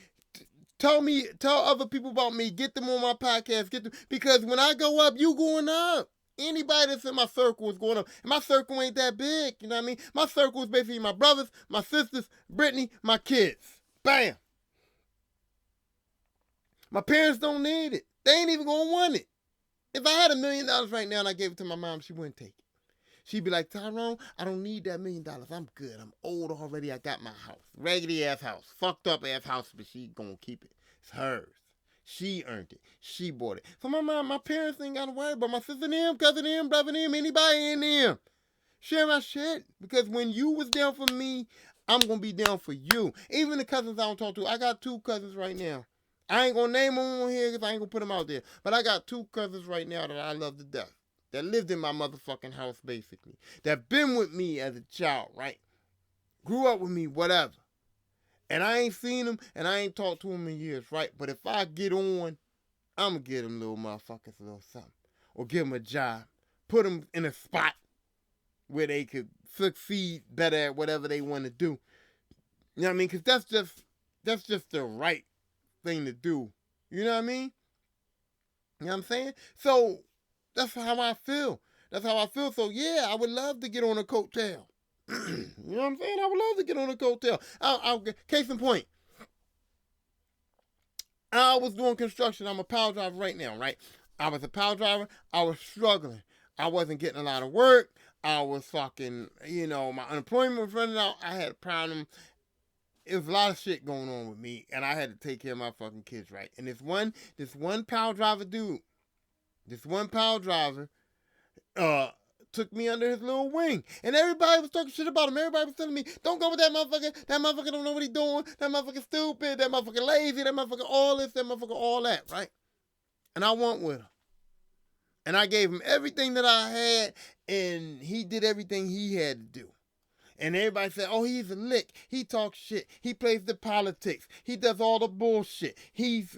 Tell other people about me. Get them on my podcast. Because when I go up, you going up. Anybody that's in my circle is going up. And my circle ain't that big. You know what I mean? My circle is basically my brothers, my sisters, Brittany, my kids. Bam. My parents don't need it. They ain't even going to want it. If I had $1 million right now and I gave it to my mom, she wouldn't take it. She'd be like, Tyrone, I don't need that $1 million. I'm good. I'm old already. I got my house. Raggedy ass house. Fucked up ass house, but she gonna keep it. It's hers. She earned it. She bought it. So my parents ain't got to worry about my sister them, cousin them, brother them, anybody in them. Share my shit. Because when you was down for me, I'm going to be down for you. Even the cousins I don't talk to. I got 2 cousins right now. I ain't going to name them on here because I ain't going to put them out there. But I got 2 cousins right now that I love to death. That lived in my motherfucking house, basically. That been with me as a child, right? Grew up with me, whatever. And I ain't seen them, and I ain't talked to them in years, right? But if I get on, I'm going to give them little motherfuckers a little something. Or give them a job. Put them in a spot where they could succeed better at whatever they want to do. You know what I mean? Because that's just the right thing to do. You know what I mean? You know what I'm saying? So that's how I feel. That's how I feel. So yeah, I would love to get on a coattail. You know what I'm saying? I would love to get on a coattail. Case in point, I was doing construction. I'm a power driver right now, right? I was a power driver. I was struggling. I wasn't getting a lot of work. I was fucking, my unemployment was running out. I had a problem. It was a lot of shit going on with me, and I had to take care of my fucking kids, right? And this one power driver dude, this one power driver, uh, took me under his little wing. And everybody was talking shit about him. Everybody was telling me, don't go with that motherfucker. That motherfucker don't know what he's doing. That motherfucker stupid. That motherfucker lazy. That motherfucker all this. That motherfucker all that, right? And I went with him. And I gave him everything that I had, and he did everything he had to do. And everybody said, oh, he's a lick. He talks shit. He plays the politics. He does all the bullshit. He's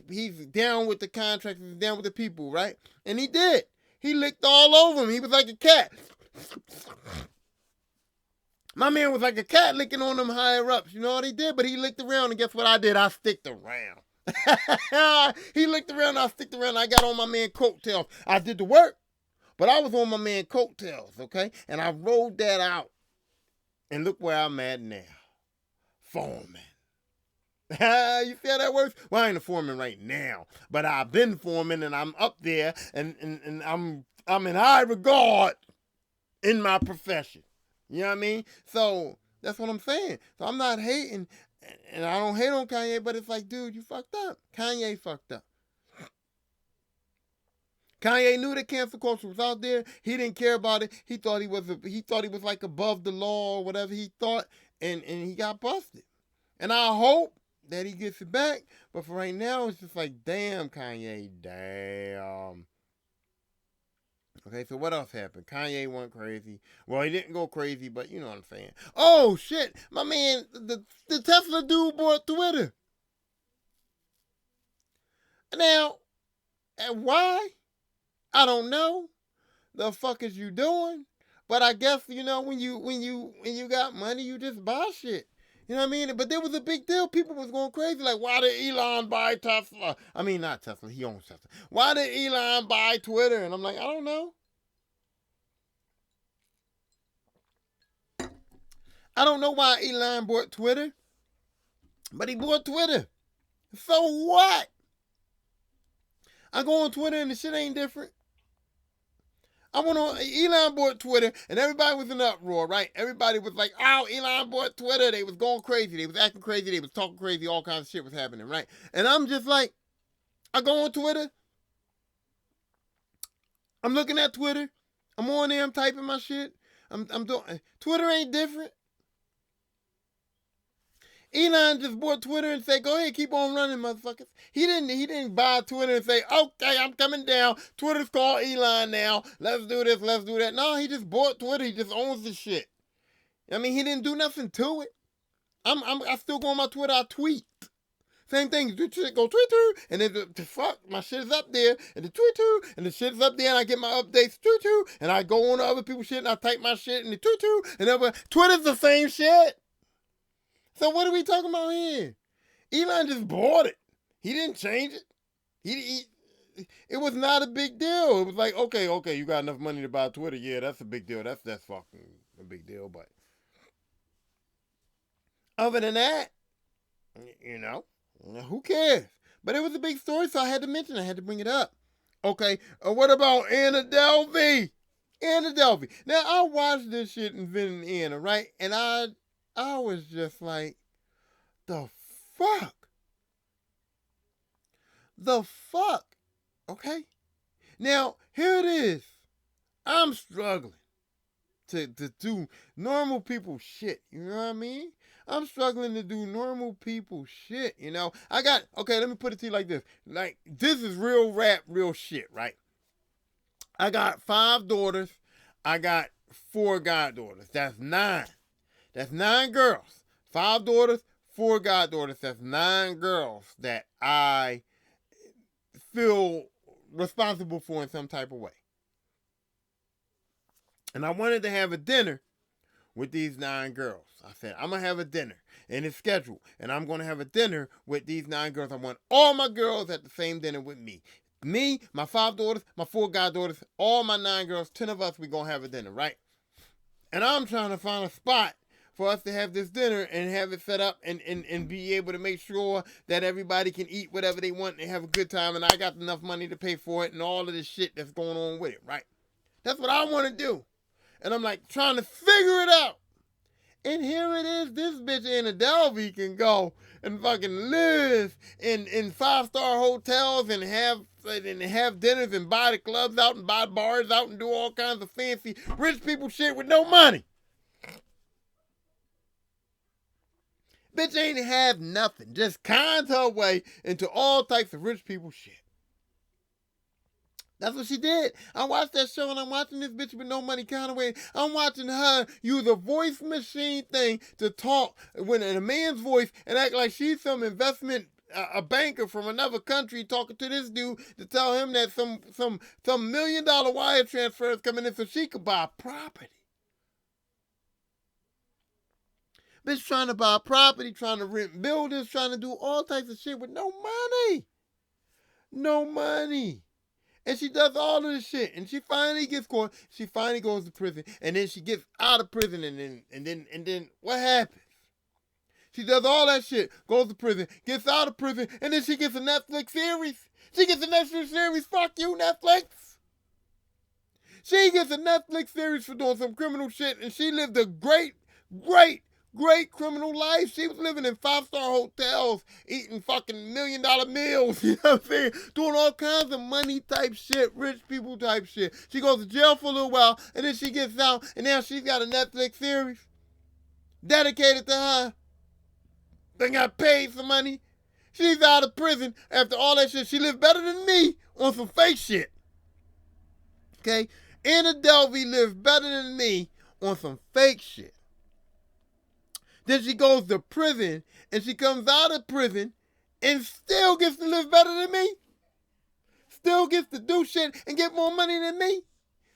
down with the contractors, down with the people, right? And he did. He licked all over him. He was like a cat. My man was like a cat licking on them higher ups. You know what he did? But he licked around, and guess what I did? I sticked around. He licked around, I sticked around. I got on my man coattails. I did the work, but I was on my man coattails, okay? And I rolled that out. And look where I'm at now. Foreman. You see how that works? Well, I ain't a foreman right now, but I've been foreman, and I'm up there, and I'm in high regard in my profession. You know what I mean? So that's what I'm saying. So I'm not hating, and I don't hate on Kanye, but it's like, dude, you fucked up. Kanye fucked up. Kanye knew that cancel culture was out there. He didn't care about it. He thought he was like above the law or whatever he thought, and he got busted. And I hope that he gets it back. But for right now, it's just like, damn, Kanye, damn. Okay, so what else happened? Kanye went crazy. Well, he didn't go crazy, but you know what I'm saying. Oh, shit. My man, the Tesla dude bought Twitter. Now, and why? I don't know. The fuck is you doing? But I guess, when you got money, you just buy shit. You know what I mean? But there was a big deal. People was going crazy. Like, why did Elon buy Tesla? I mean, not Tesla. He owns Tesla. Why did Elon buy Twitter? And I'm like, I don't know. I don't know why Elon bought Twitter. But he bought Twitter. So what? I go on Twitter and the shit ain't different. I went on, Elon bought Twitter, and everybody was in an uproar, right? Everybody was like, oh, Elon bought Twitter. They was going crazy. They was acting crazy. They was talking crazy. All kinds of shit was happening, right? And I'm just like, I go on Twitter. I'm looking at Twitter. I'm on there. I'm typing my shit. I'm doing, Twitter ain't different. Elon just bought Twitter and said, go ahead, keep on running, motherfuckers. He didn't buy Twitter and say, okay, I'm coming down. Twitter's called Elon now. Let's do this, let's do that. No, he just bought Twitter. He just owns the shit. I mean, he didn't do nothing to it. I still go on my Twitter, I tweet. Same thing, go Twitter, and then fuck, my shit is up there, and the Twitter, and the shit is up there, and I get my updates, Twitter, and I go on to other people's shit, and I type my shit in the Twitter, and Twitter's the same shit. So what are we talking about here? Elon just bought it. He didn't change it. It was not a big deal. It was like, okay, you got enough money to buy Twitter. Yeah, that's a big deal. That's fucking a big deal. But other than that, who cares? But it was a big story, so I had to mention it. I had to bring it up. Okay, what about Anna Delvey? Anna Delvey. Now, I watched this shit in Vin and Anna, right? And I was just like, the fuck? The fuck? Okay? Now, here it is. I'm struggling to do normal people shit. You know what I mean? I'm struggling to do normal people shit, okay, let me put it to you like this. Like, this is real rap, real shit, right? I got 5 daughters. I got 4 goddaughters. That's 9. That's 9 girls. 5 daughters, 4 goddaughters. That's 9 girls that I feel responsible for in some type of way. And I wanted to have a dinner with these 9 girls. I said, I'm going to have a dinner, and it's scheduled, and I'm going to have a dinner with these 9 girls. I want all my girls at the same dinner with me. Me, my 5 daughters, my 4 goddaughters, all my 9 girls, 10 of us, we going to have a dinner, right? And I'm trying to find a spot for us to have this dinner and have it set up and be able to make sure that everybody can eat whatever they want and have a good time, and I got enough money to pay for it and all of this shit that's going on with it, right? That's what I want to do. And I'm like trying to figure it out. And here it is, this bitch Anna Delvey can go and fucking live in 5-star hotels and have dinners and buy the clubs out and buy bars out and do all kinds of fancy rich people shit with no money. Bitch ain't have nothing. Just conned her way into all types of rich people shit. That's what she did. I watched that show and I'm watching this bitch with no money kind of way. I'm watching her use a voice machine thing to talk in a man's voice and act like she's some investment, a banker from another country talking to this dude to tell him that some $1 million wire transfer is coming in so she could buy property. Bitch trying to buy property, trying to rent buildings, trying to do all types of shit with no money. No money. And she does all of this shit. And she finally gets caught. She finally goes to prison. And then she gets out of prison. And then what happens? She does all that shit, goes to prison, gets out of prison, and then she gets a Netflix series. She gets a Netflix series. Fuck you, Netflix. She gets a Netflix series for doing some criminal shit. And she lived a great criminal life. She was living in 5-star hotels, eating fucking $1 million meals, you know what I'm saying? Doing all kinds of money type shit, rich people type shit. She goes to jail for a little while, and then she gets out, and now she's got a Netflix series dedicated to her. They got paid some money. She's out of prison after all that shit. She lived better than me on some fake shit. Okay? Anna Delvey lived better than me on some fake shit. Then she goes to prison, and she comes out of prison and still gets to live better than me. Still gets to do shit and get more money than me.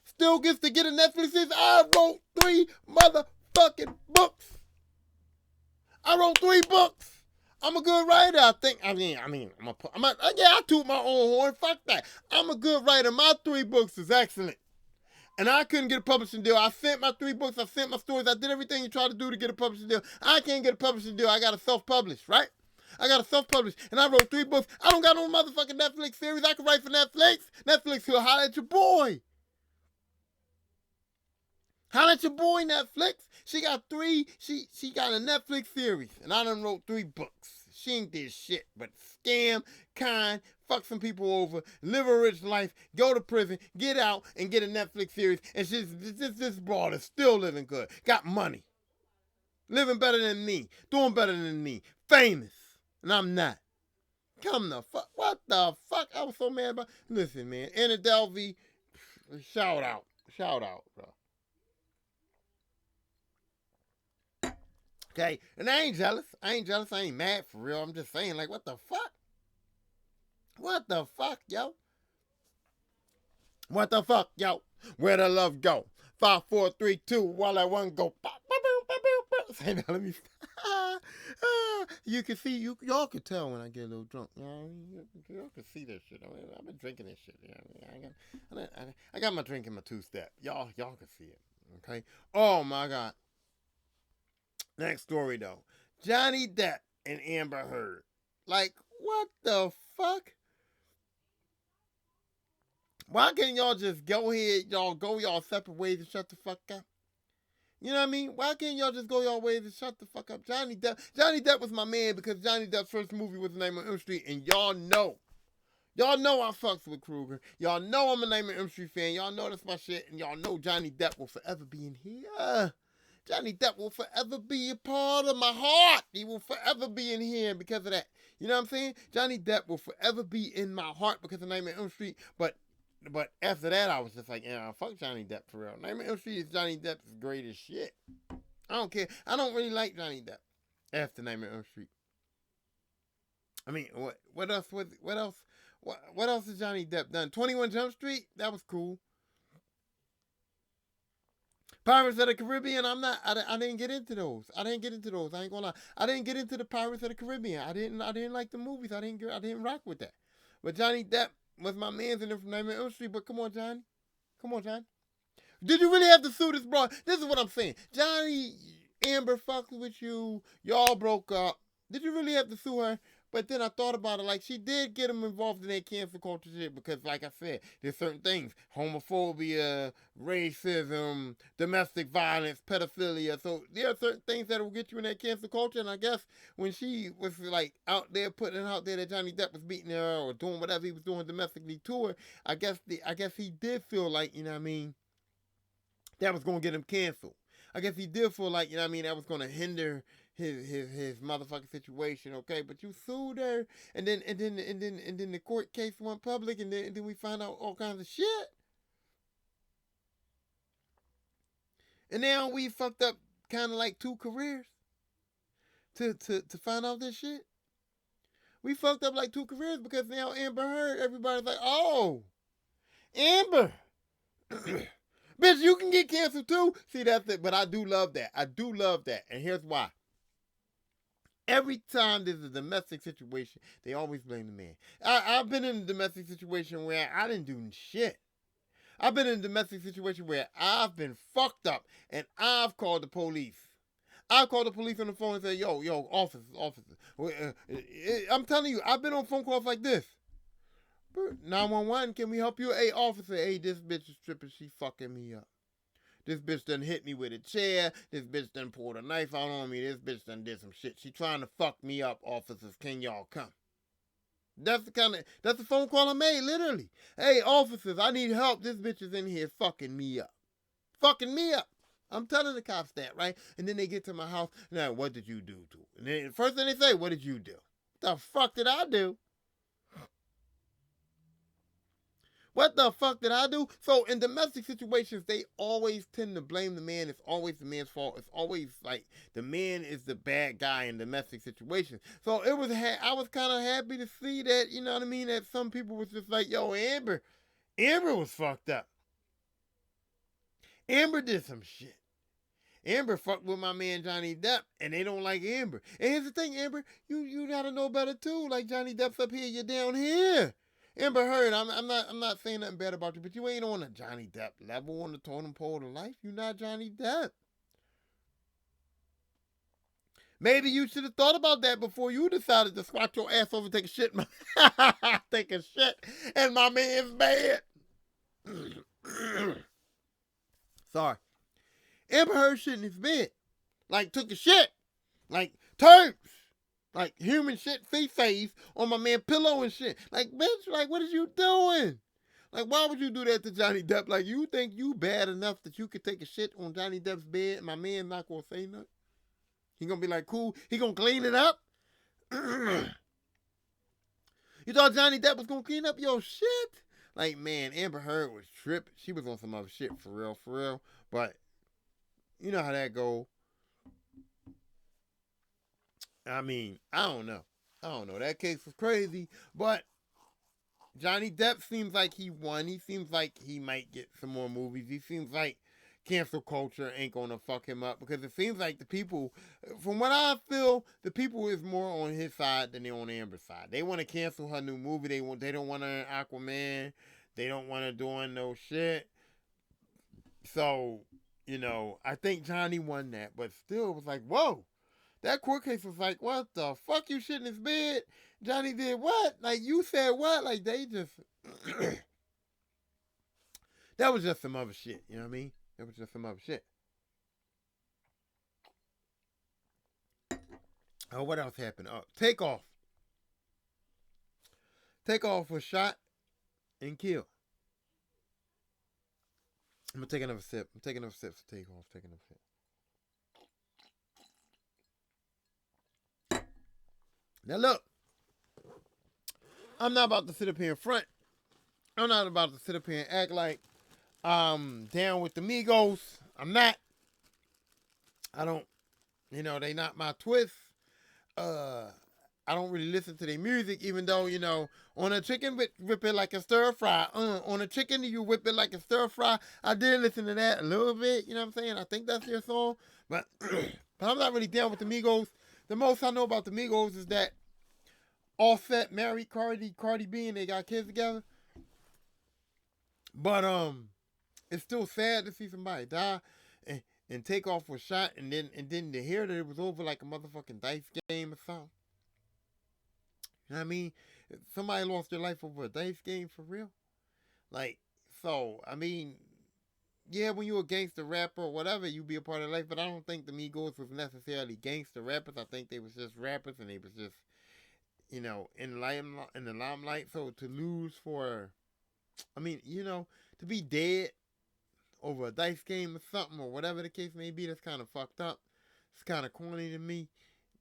Still gets to get a Netflix series. I wrote 3 motherfucking books. I wrote 3 books. I'm a good writer, I think. I toot my own horn. Fuck that. I'm a good writer. My 3 books is excellent. And I couldn't get a publishing deal. I sent my 3 books. I sent my stories. I did everything you tried to do to get a publishing deal. I can't get a publishing deal. I got to self-publish, right? I got to self-publish. And I wrote 3 books. I don't got no motherfucking Netflix series. I can write for Netflix. Netflix will holler at your boy. Holler at your boy, Netflix. She got 3. She got a Netflix series. And I done wrote 3 books. She ain't did shit but scam, con, fuck some people over, live a rich life, go to prison, get out, and get a Netflix series. And this broad is still living good. Got money. Living better than me. Doing better than me. Famous. And I'm not. Come the fuck. What the fuck? I was so mad about. Listen, man. Anna Delvey, shout out. Shout out, bro. Okay, and I ain't jealous. I ain't mad for real. I'm just saying, like, what the fuck? What the fuck, yo? What the fuck, yo? Where the love go? 5, 4, 3, 2, while that one go. Say that, let me. You can see, y'all can tell when I get a little drunk. You know, y'all can see that shit. I've been drinking this shit. You know, I got my drink in my 2-step. Y'all can see it. Okay. Oh my God. Next story though. Johnny Depp and Amber Heard. Like, what the fuck? Why can't y'all just go ahead, y'all go y'all separate ways and shut the fuck up? You know what I mean? Why can't y'all just go y'all ways and shut the fuck up? Johnny Depp was my man because Johnny Depp's first movie was The Nightmare on Elm Street, and y'all know I fucks with Krueger. Y'all know I'm a Nightmare on Elm Street fan. Y'all know that's my shit, and y'all know Johnny Depp will forever be in here. Johnny Depp will forever be a part of my heart. He will forever be in here because of that. You know what I'm saying? Johnny Depp will forever be in my heart because of Nightmare on Elm Street. But after that, I was just like, yeah, fuck Johnny Depp for real. Nightmare on Elm Street is Johnny Depp's greatest shit. I don't care. I don't really like Johnny Depp after Nightmare on Elm Street. I mean, what else has Johnny Depp done? 21 Jump Street? That was cool. Pirates of the Caribbean, I didn't get into those. I ain't gonna lie. I didn't get into the Pirates of the Caribbean. I didn't like the movies. I didn't rock with that. But Johnny Depp was my man's in the Nightmare on Elm Street. But come on, Johnny. Come on, Johnny. Did you really have to sue this broad? This is what I'm saying. Johnny, Amber fucked with you. Y'all broke up. Did you really have to sue her? But then I thought about it, like, she did get him involved in that cancel culture shit because, like I said, there's certain things. Homophobia, racism, domestic violence, pedophilia. So there are certain things that will get you in that cancel culture. And I guess when she was, like, out there putting it out there that Johnny Depp was beating her or doing whatever he was doing domestically to her, I guess he did feel like, you know what I mean, that was going to get him canceled. I guess he did feel like, you know what I mean, that was going to hinder his motherfucking situation, okay? But you sued her, and then the court case went public, and then we found out all kinds of shit. And now we fucked up kind of like 2 careers to find out this shit. We fucked up like 2 careers because now Amber Heard, everybody's like, oh, Amber. Bitch, you can get canceled too. See, that's it. But I do love that. And here's why. Every time there's a domestic situation, they always blame the man. I've been in a domestic situation where I didn't do shit. I've been in a domestic situation where I've been fucked up and I've called the police. I called the police on the phone and said, yo, officer. I'm telling you, I've been on phone calls like this. 911, can we help you? Hey, officer, hey, this bitch is tripping. She fucking me up. This bitch done hit me with a chair. This bitch done pulled a knife out on me. This bitch done did some shit. She trying to fuck me up, officers. Can y'all come? That's the phone call I made, literally. Hey, officers, I need help. This bitch is in here fucking me up. Fucking me up. I'm telling the cops that, right? And then they get to my house. Now, what did you do to her? And then the first thing they say, what did you do? The fuck did I do? What the fuck did I do? So in domestic situations, they always tend to blame the man. It's always the man's fault. It's always like the man is the bad guy in domestic situations. So I was kind of happy to see that, you know what I mean, that some people was just like, yo, Amber was fucked up. Amber did some shit. Amber fucked with my man Johnny Depp, and they don't like Amber. And here's the thing, Amber, you gotta know better too. Like Johnny Depp's up here, you're down here. Amber Heard, I'm not saying nothing bad about you, but you ain't on a Johnny Depp level on the totem pole of life. You're not Johnny Depp. Maybe you should have thought about that before you decided to squat your ass over and take a shit. Take a shit in my man's bed. Sorry. Amber Heard shit in his bed. Like, took a shit. Like, turps. Like, human shit, face on my man pillow and shit. Like, bitch, like, what is you doing? Like, why would you do that to Johnny Depp? Like, you think you bad enough that you could take a shit on Johnny Depp's bed and my man not gonna say nothing? He gonna be like, cool. He gonna clean it up? You thought Johnny Depp was gonna clean up your shit? Like, man, Amber Heard was tripping. She was on some other shit, for real. But, you know how that go. I mean, I don't know. That case was crazy. But Johnny Depp seems like he won. He seems like he might get some more movies. He seems like cancel culture ain't gonna fuck him up. Because it seems like the people, from what I feel, the people is more on his side than they're on Amber's side. They want to cancel her new movie. They don't want her in Aquaman. They don't want her doing no shit. So, you know, I think Johnny won that. But still, it was like, whoa. That court case was like, what the fuck, you shit in his bed? Johnny did what? Like, you said what? Like, they just... That was just some other shit, you know what I mean? That was just some other shit. Oh, what else happened? Oh, Takeoff. Takeoff was shot and killed. I'm going to take another sip. I'm taking another sip for Takeoff. Taking another sip. Now look, I'm not about to sit up here in front. I'm not about to sit up here and act like I'm down with the Migos. I'm not. I don't, they not my twist. I I don't really listen to their music, even though, on a chicken, whip it like a stir fry. On a chicken, you whip it like a stir fry. I did listen to that a little bit, you know what I'm saying? I think that's their song. But, but I'm not really down with the Migos. The most I know about the Migos is that Offset married Cardi B, and they got kids together. But, it's still sad to see somebody die. And Takeoff was shot, and then to hear that it was over like a motherfucking dice game or something. You know what I mean? Somebody lost their life over a dice game for real. Like, so, I mean, yeah, when you're a gangster rapper or whatever, you be a part of life, but I don't think the Migos was necessarily gangster rappers. I think they was just rappers, and they was just, in the limelight. So to lose to be dead over a dice game or something, or whatever the case may be, that's kind of fucked up. It's kind of corny to me.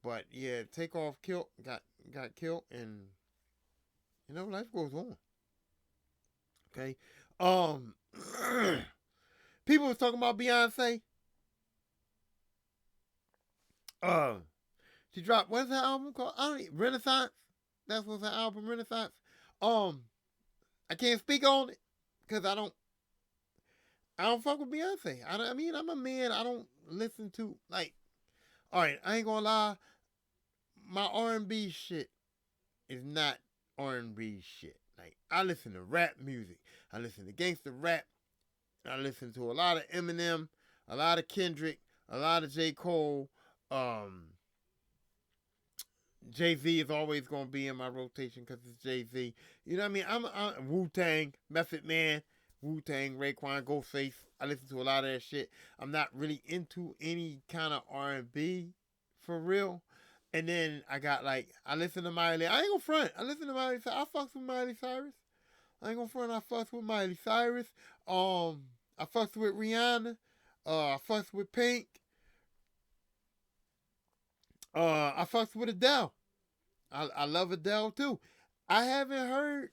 But yeah, Takeoff got killed, and life goes on. Okay. People was talking about Beyonce. She dropped, what's her album called? Renaissance. That's what's her album, Renaissance. I can't speak on it because I don't fuck with Beyonce. I mean, I'm a man. I don't listen to, like, all right, I ain't gonna lie. My R&B shit is not R&B shit. Like, I listen to rap music. I listen to gangster rap. I listen to a lot of Eminem, a lot of Kendrick, a lot of J. Cole. Jay-Z is always going to be in my rotation because it's Jay-Z. You know what I mean? I'm Wu-Tang, Method Man, Wu-Tang, Raekwon, Ghostface. I listen to a lot of that shit. I'm not really into any kind of R&B for real. And then I listen to Miley. I ain't gonna front. I listen to Miley Cyrus. I fucks with Miley Cyrus. I ain't gonna front. I fucks with Miley Cyrus. I fucks with Rihanna. I fucks with Pink. I fucks with Adele. I love Adele too. I haven't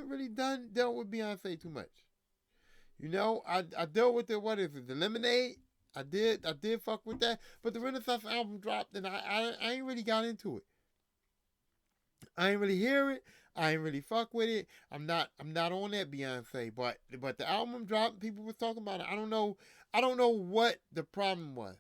really dealt with Beyonce too much. I dealt with the Lemonade. I did fuck with that. But the Renaissance album dropped, and I ain't really got into it. I ain't really hear it. I ain't really fuck with it. I'm not on that Beyonce. But the album dropped, people was talking about it. I don't know what the problem was.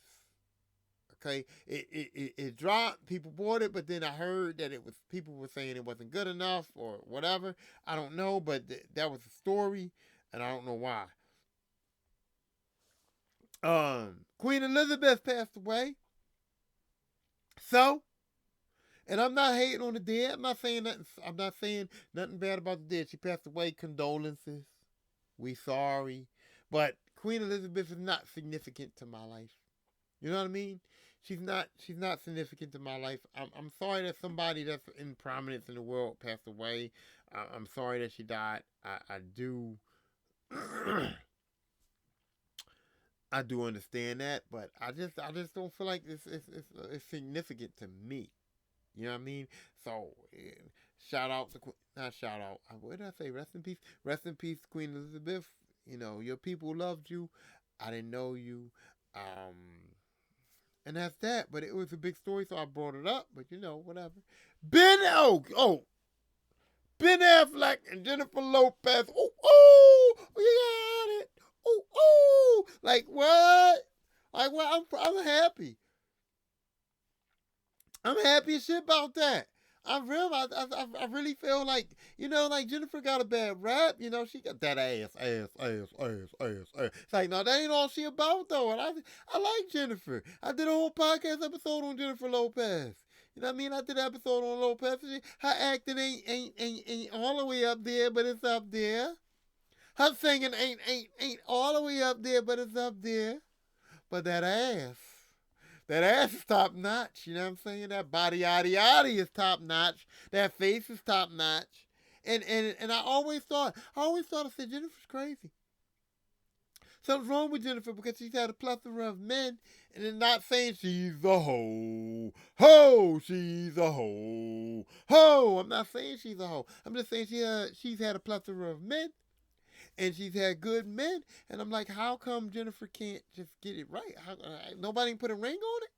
Okay, it dropped. People bought it, but then I heard that people were saying it wasn't good enough or whatever. I don't know, but that was the story, and I don't know why. Queen Elizabeth passed away. So, and I'm not hating on the dead. I'm not saying nothing bad about the dead. She passed away. Condolences. We sorry, but Queen Elizabeth is not significant to my life. You know what I mean? She's not significant to my life. I'm sorry that somebody that's in prominence in the world passed away. I'm sorry that she died. I do I do understand that, but I just don't feel like it's significant to me. You know what I mean? So, shout out to not shout out. What did I say? Rest in peace, Queen Elizabeth. Your people loved you. I didn't know you. And that's that. But it was a big story, so I brought it up. But whatever. Ben Affleck and Jennifer Lopez. Oh, we got it. Oh, like what? Like what? I'm happy. I'm happy as shit about that. I really feel like, like Jennifer got a bad rap. She got that ass. It's like, no, that ain't all she about, though. And I like Jennifer. I did a whole podcast episode on Jennifer Lopez. You know what I mean? I did an episode on Lopez. Her acting ain't all the way up there, but it's up there. Her singing ain't all the way up there, but it's up there. But that ass is top notch. You know what I'm saying? That body yaddy is top notch. That face is top notch. And I always thought I said Jennifer's crazy. Something's wrong with Jennifer because she's had a plethora of men, and they're not saying she's a hoe. She's a hoe. I'm not saying she's a hoe. I'm just saying she's had a plethora of men. And she's had good men. And I'm like, how come Jennifer can't just get it right? Nobody put a ring on it?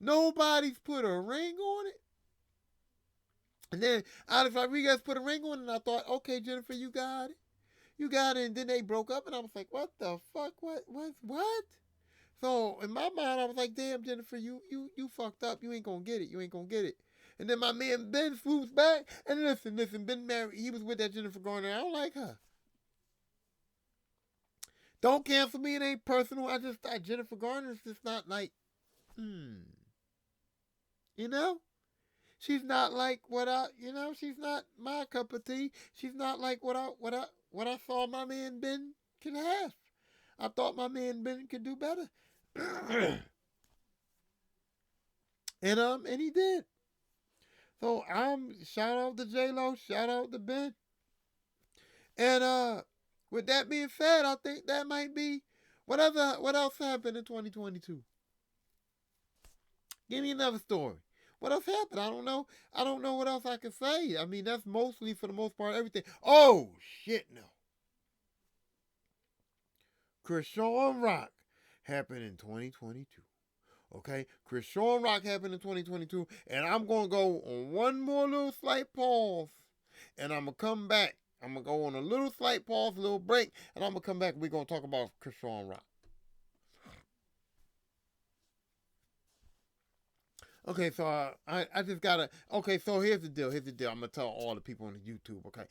Nobody's put a ring on it? And then Alex Rodriguez put a ring on it, and I thought, okay, Jennifer, you got it. You got it. And then they broke up, and I was like, what the fuck? What? So in my mind, I was like, damn, Jennifer, you fucked up. You ain't gonna get it. You ain't gonna get it. And then my man Ben swoops back, and listen, Ben married. He was with that Jennifer Garner. I don't like her. Don't cancel me. It ain't personal. I just thought Jennifer Garner's just not like, you know. She's not like she's not my cup of tea. She's not like what I saw my man Ben can have. I thought my man Ben could do better. and he did. So shout out to J Lo, shout out to Ben. And with that being said, I think that might be what else happened in 2022. Give me another story. What else happened? I don't know. I don't know what else I can say. I mean, that's mostly, for the most part, everything. Oh, shit, no. Krishan Rock happened in 2022. Okay? Krishan Rock happened in 2022. And I'm going to go on one more little slight pause. And I'm going to come back. I'm going to go on a little slight pause, a little break. And I'm going to come back. We're going to talk about Krishan Rock. Okay, so I just gotta. Okay, so here's the deal. I'm gonna tell all the people on the YouTube. Okay,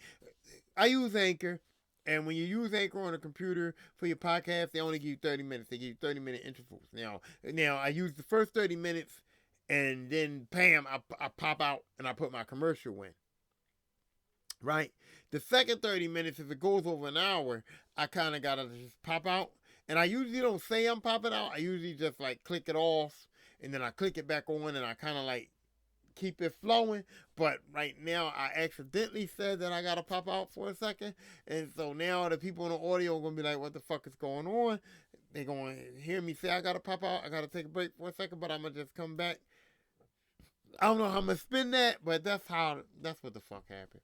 I use Anchor, and when you use Anchor on a computer for your podcast, they only give you 30 minutes. They give you 30-minute intervals. Now I use the first 30 minutes, and then bam, I pop out and I put my commercial in. Right, the second 30 minutes, if it goes over an hour, I kind of gotta just pop out, and I usually don't say I'm popping out. I usually just like click it off. And then I click it back on and I kind of like keep it flowing. But right now I accidentally said that I got to pop out for a second. And so now the people on the audio are going to be like, what the fuck is going on? They're going to hear me say I got to pop out. I got to take a break for a second, but I'm going to just come back. I don't know how I'm going to spin that, but that's what the fuck happened.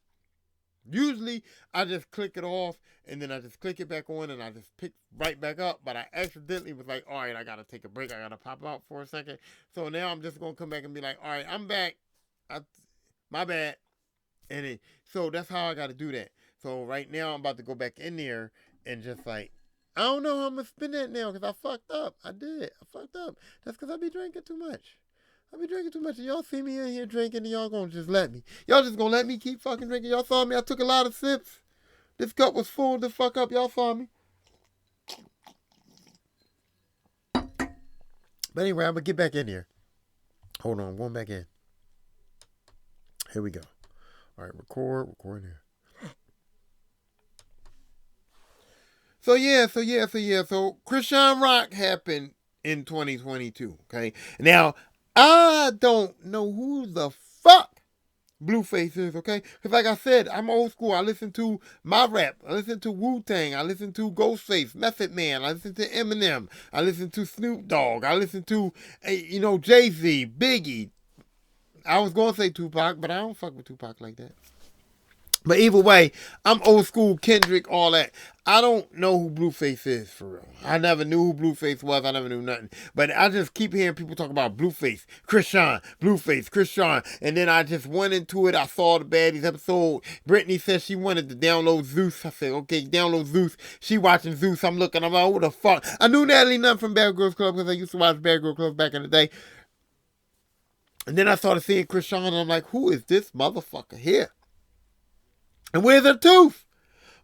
Usually, I just click it off, and then I just click it back on, and I just pick right back up. But I accidentally was like, all right, I got to take a break. I got to pop out for a second. So now I'm just going to come back and be like, all right, I'm back. My bad. So that's how I got to do that. So right now, I'm about to go back in there and just like, I don't know how I'm going to spin that now because I fucked up. I did. I fucked up. That's because I be drinking too much. I be drinking too much, and y'all see me in here drinking, and y'all gonna just let me. Y'all just gonna let me keep fucking drinking. Y'all saw me. I took a lot of sips. This cup was full the fuck up. Y'all saw me. But anyway, I'm gonna get back in here. Hold on, I'm going back in. Here we go. All right, record here. So Krishan Rock happened in 2022. Okay, now. I don't know who the fuck Blueface is, okay? Because like I said, I'm old school. I listen to my rap. I listen to Wu-Tang. I listen to Ghostface, Method Man. I listen to Eminem. I listen to Snoop Dogg. I listen to, Jay-Z, Biggie. I was going to say Tupac, but I don't fuck with Tupac like that. But either way, I'm old school, Kendrick, all that. I don't know who Blueface is, for real. I never knew who Blueface was. I never knew nothing. But I just keep hearing people talk about Blueface, Krishan. And then I just went into it. I saw the Baddies episode. Brittany said she wanted to download Zeus. I said, okay, download Zeus. She watching Zeus. I'm looking. I'm like, what the fuck? I knew Natalie Nunn from Bad Girls Club because I used to watch Bad Girls Club back in the day. And then I started seeing Krishan, and I'm like, who is this motherfucker here? And where's her tooth?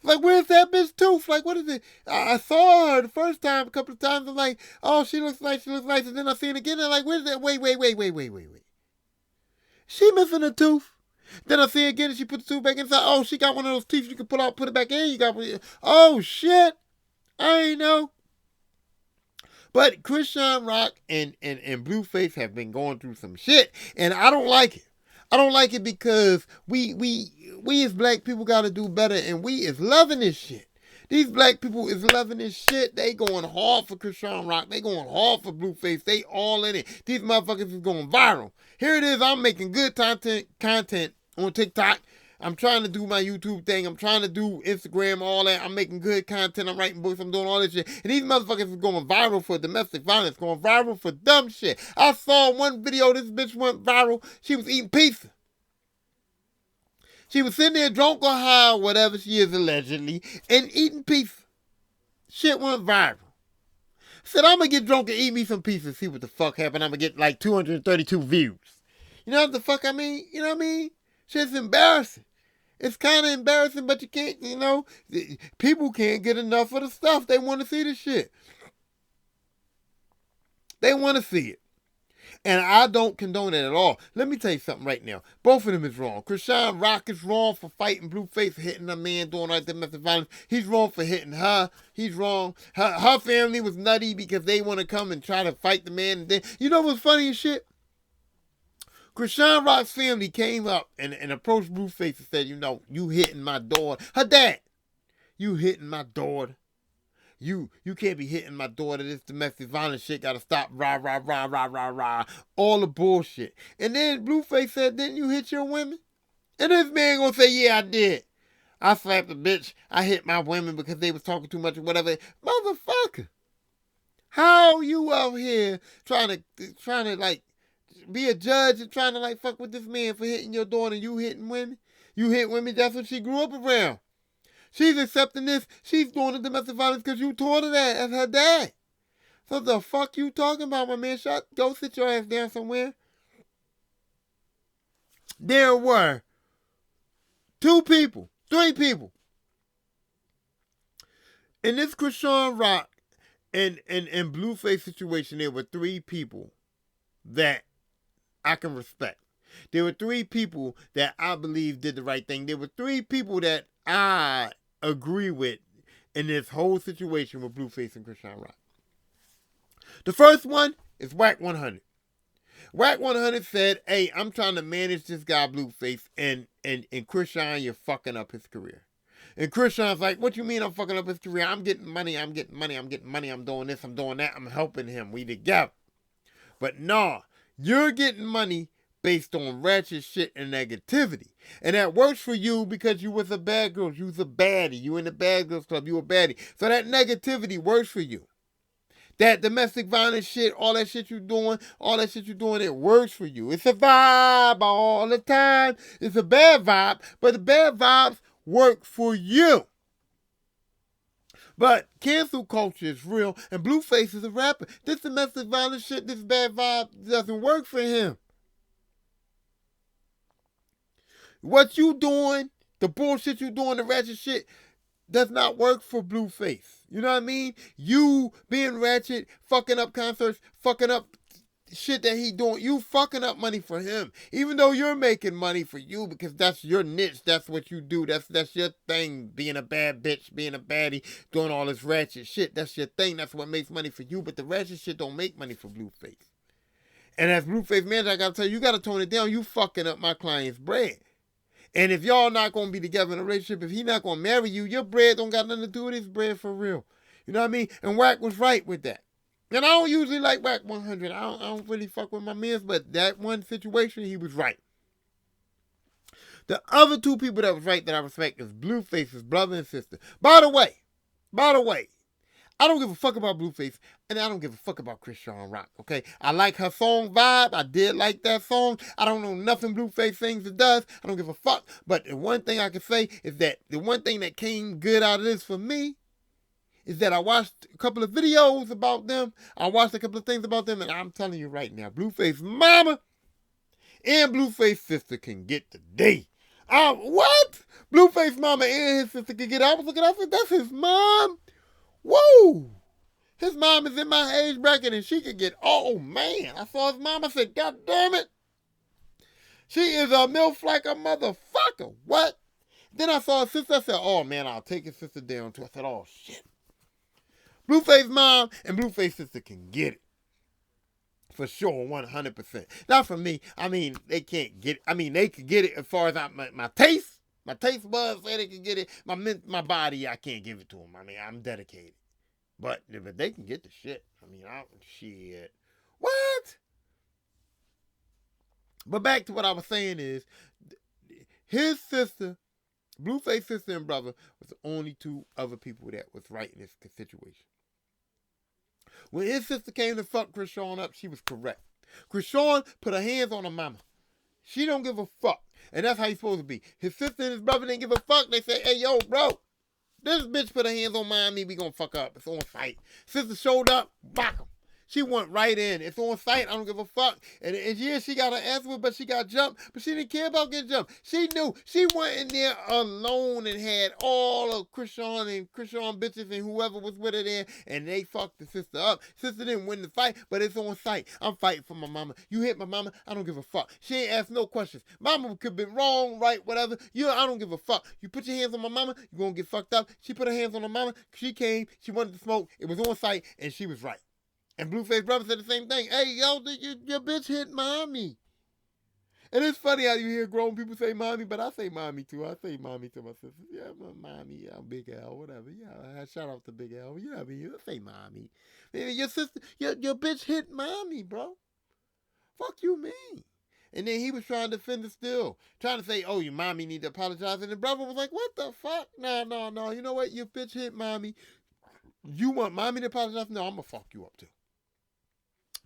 Like, where's that bitch tooth? Like, what is it? I saw her the first time, a couple of times. I'm like, oh, she looks nice. And then I see it again, and I'm like, where's that? Wait. She missing a tooth. Then I see it again, and she put the tooth back inside. Oh, she got one of those teeth you can pull out, put it back in. You got one. Oh, shit. I ain't know. But Krishan Rock and Blueface have been going through some shit, and I don't like it. I don't like it because we as black people got to do better, and we is loving this shit. These black people is loving this shit. They going hard for Krishan Rock. They going hard for Blueface. They all in it. These motherfuckers is going viral. Here it is. I'm making good content on TikTok. I'm trying to do my YouTube thing. I'm trying to do Instagram, all that. I'm making good content. I'm writing books. I'm doing all this shit. And these motherfuckers is going viral for domestic violence, going viral for dumb shit. I saw one video, this bitch went viral. She was eating pizza. She was sitting there drunk or high, or whatever she is allegedly, and eating pizza. Shit went viral. Said, I'm going to get drunk and eat me some pizza, see what the fuck happened. I'm going to get like 232 views. You know what the fuck I mean? You know what I mean? Shit's embarrassing. It's kind of embarrassing, but you can't, you know, people can't get enough of the stuff. They want to see the shit. They want to see it. And I don't condone it at all. Let me tell you something right now. Both of them is wrong. Krishan Rock is wrong for fighting Blueface, hitting a man, doing like domestic violence. He's wrong for hitting her. He's wrong. Her family was nutty because they want to come and try to fight the man. And then, you know what's funny as shit? Krishan Rock's family came up and approached Blueface and said, you know, you hitting my daughter. Her dad, you hitting my daughter. You can't be hitting my daughter. This domestic violence shit gotta stop. Rah, rah, rah, rah, rah, rah. All the bullshit. And then Blueface said, didn't you hit your women? And this man gonna say, yeah, I did. I slapped a bitch. I hit my women because they was talking too much or whatever. Motherfucker. How you out here trying to like be a judge and trying to like fuck with this man for hitting your daughter and you hitting women? You hit women, that's what she grew up around. She's accepting this. She's doing the domestic violence because you taught her that as her dad. So the fuck you talking about, my man? Go sit your ass down somewhere. There were 3 people. In this Krishan Rock and Blueface situation, there were 3 people that I can respect. There were 3 people that I believe did the right thing. There were 3 people that I agree with in this whole situation with Blueface and Krishan Rock. The first one is Whack 100. Whack 100 said, hey, I'm trying to manage this guy Blueface, and Krishan, you're fucking up his career. And Krishan's like, what you mean I'm fucking up his career? I'm getting money, I'm doing this, I'm doing that, I'm helping him, we together. But nah, you're getting money based on ratchet shit and negativity. And that works for you because you was a bad girl. You was a baddie. You in the bad girls club. You a baddie. So that negativity works for you. That domestic violence shit, all that shit you doing, it works for you. It's a vibe all the time. It's a bad vibe, but the bad vibes work for you. But cancel culture is real, and Blueface is a rapper. This domestic violence shit, this bad vibe doesn't work for him. What you doing, the bullshit you doing, the ratchet shit, does not work for Blueface. You know what I mean? You being ratchet, fucking up concerts, fucking up shit that he doing. You fucking up money for him. Even though you're making money for you because that's your niche. That's what you do. That's your thing. Being a bad bitch, being a baddie, doing all this ratchet shit. That's your thing. That's what makes money for you. But the ratchet shit don't make money for Blueface. And as Blueface manager, I gotta tell you, you gotta tone it down. You fucking up my client's bread. And if y'all not going to be together in a relationship, if he not going to marry you, your bread don't got nothing to do with his bread for real. You know what I mean? And Wack was right with that. And I don't usually like Wack 100. I don't really fuck with my mans, but that one situation, he was right. The other 2 people that was right that I respect is Blueface's brother and sister. By the way, I don't give a fuck about Blueface, and I don't give a fuck about Krishan Rock, okay? I like her song vibe. I did like that song. I don't know nothing Blueface sings or does. I don't give a fuck. But the one thing I can say is that the one thing that came good out of this for me is that I watched a couple of videos about them. I watched a couple of things about them, and I'm telling you right now, Blueface mama and Blueface sister can get the D. What? Blueface mama and his sister can get it. I was looking at it, that's his mom. Whoa! His mom is in my age bracket and she could get, oh man. I saw his mom, I said, God damn it. She is a MILF like a motherfucker. What? Then I saw his sister, I said, oh man, I'll take his sister down too. I said, oh shit. Blueface mom and Blueface sister can get it. For sure, 100%. Not for me. I mean, they can't get it. I mean, they could get it as far as my taste. My taste buds say they can get it. My body, I can't give it to them. I mean, I'm dedicated. But they can get the shit. I mean, shit. What? But back to what I was saying is, his sister, Blueface sister and brother, was the only 2 other people that was right in this situation. When his sister came to fuck Krishan up, she was correct. Krishan put her hands on her mama. She don't give a fuck. And that's how he's supposed to be. His sister and his brother didn't give a fuck. They say, hey, yo, bro, this bitch put her hands on mommy, we gonna fuck up. It's on site. Sister showed up, back him. She went right in. It's on site. I don't give a fuck. And yeah, she got her ass whipped, but she got jumped. But she didn't care about getting jumped. She knew. She went in there alone and had all of Krishan bitches and whoever was with her there, and they fucked the sister up. Sister didn't win the fight, but it's on site. I'm fighting for my mama. You hit my mama, I don't give a fuck. She ain't asked no questions. Mama could have been wrong, right, whatever. I don't give a fuck. You put your hands on my mama, you gonna get fucked up. She put her hands on her mama. She came. She wanted to smoke. It was on site, and she was right. And Blueface brother said the same thing. Hey, yo, your bitch hit mommy. And it's funny how you hear grown people say mommy, but I say mommy too. I say mommy to my sisters. Yeah, mommy, yeah, Big L, whatever. Yeah, shout out to Big L. You know what I mean? I say mommy. Man, your sister, your bitch hit mommy, bro. Fuck you mean? And then he was trying to defend it still. Trying to say, oh, your mommy need to apologize. And the brother was like, what the fuck? No. You know what? Your bitch hit mommy. You want mommy to apologize? No, I'm going to fuck you up too.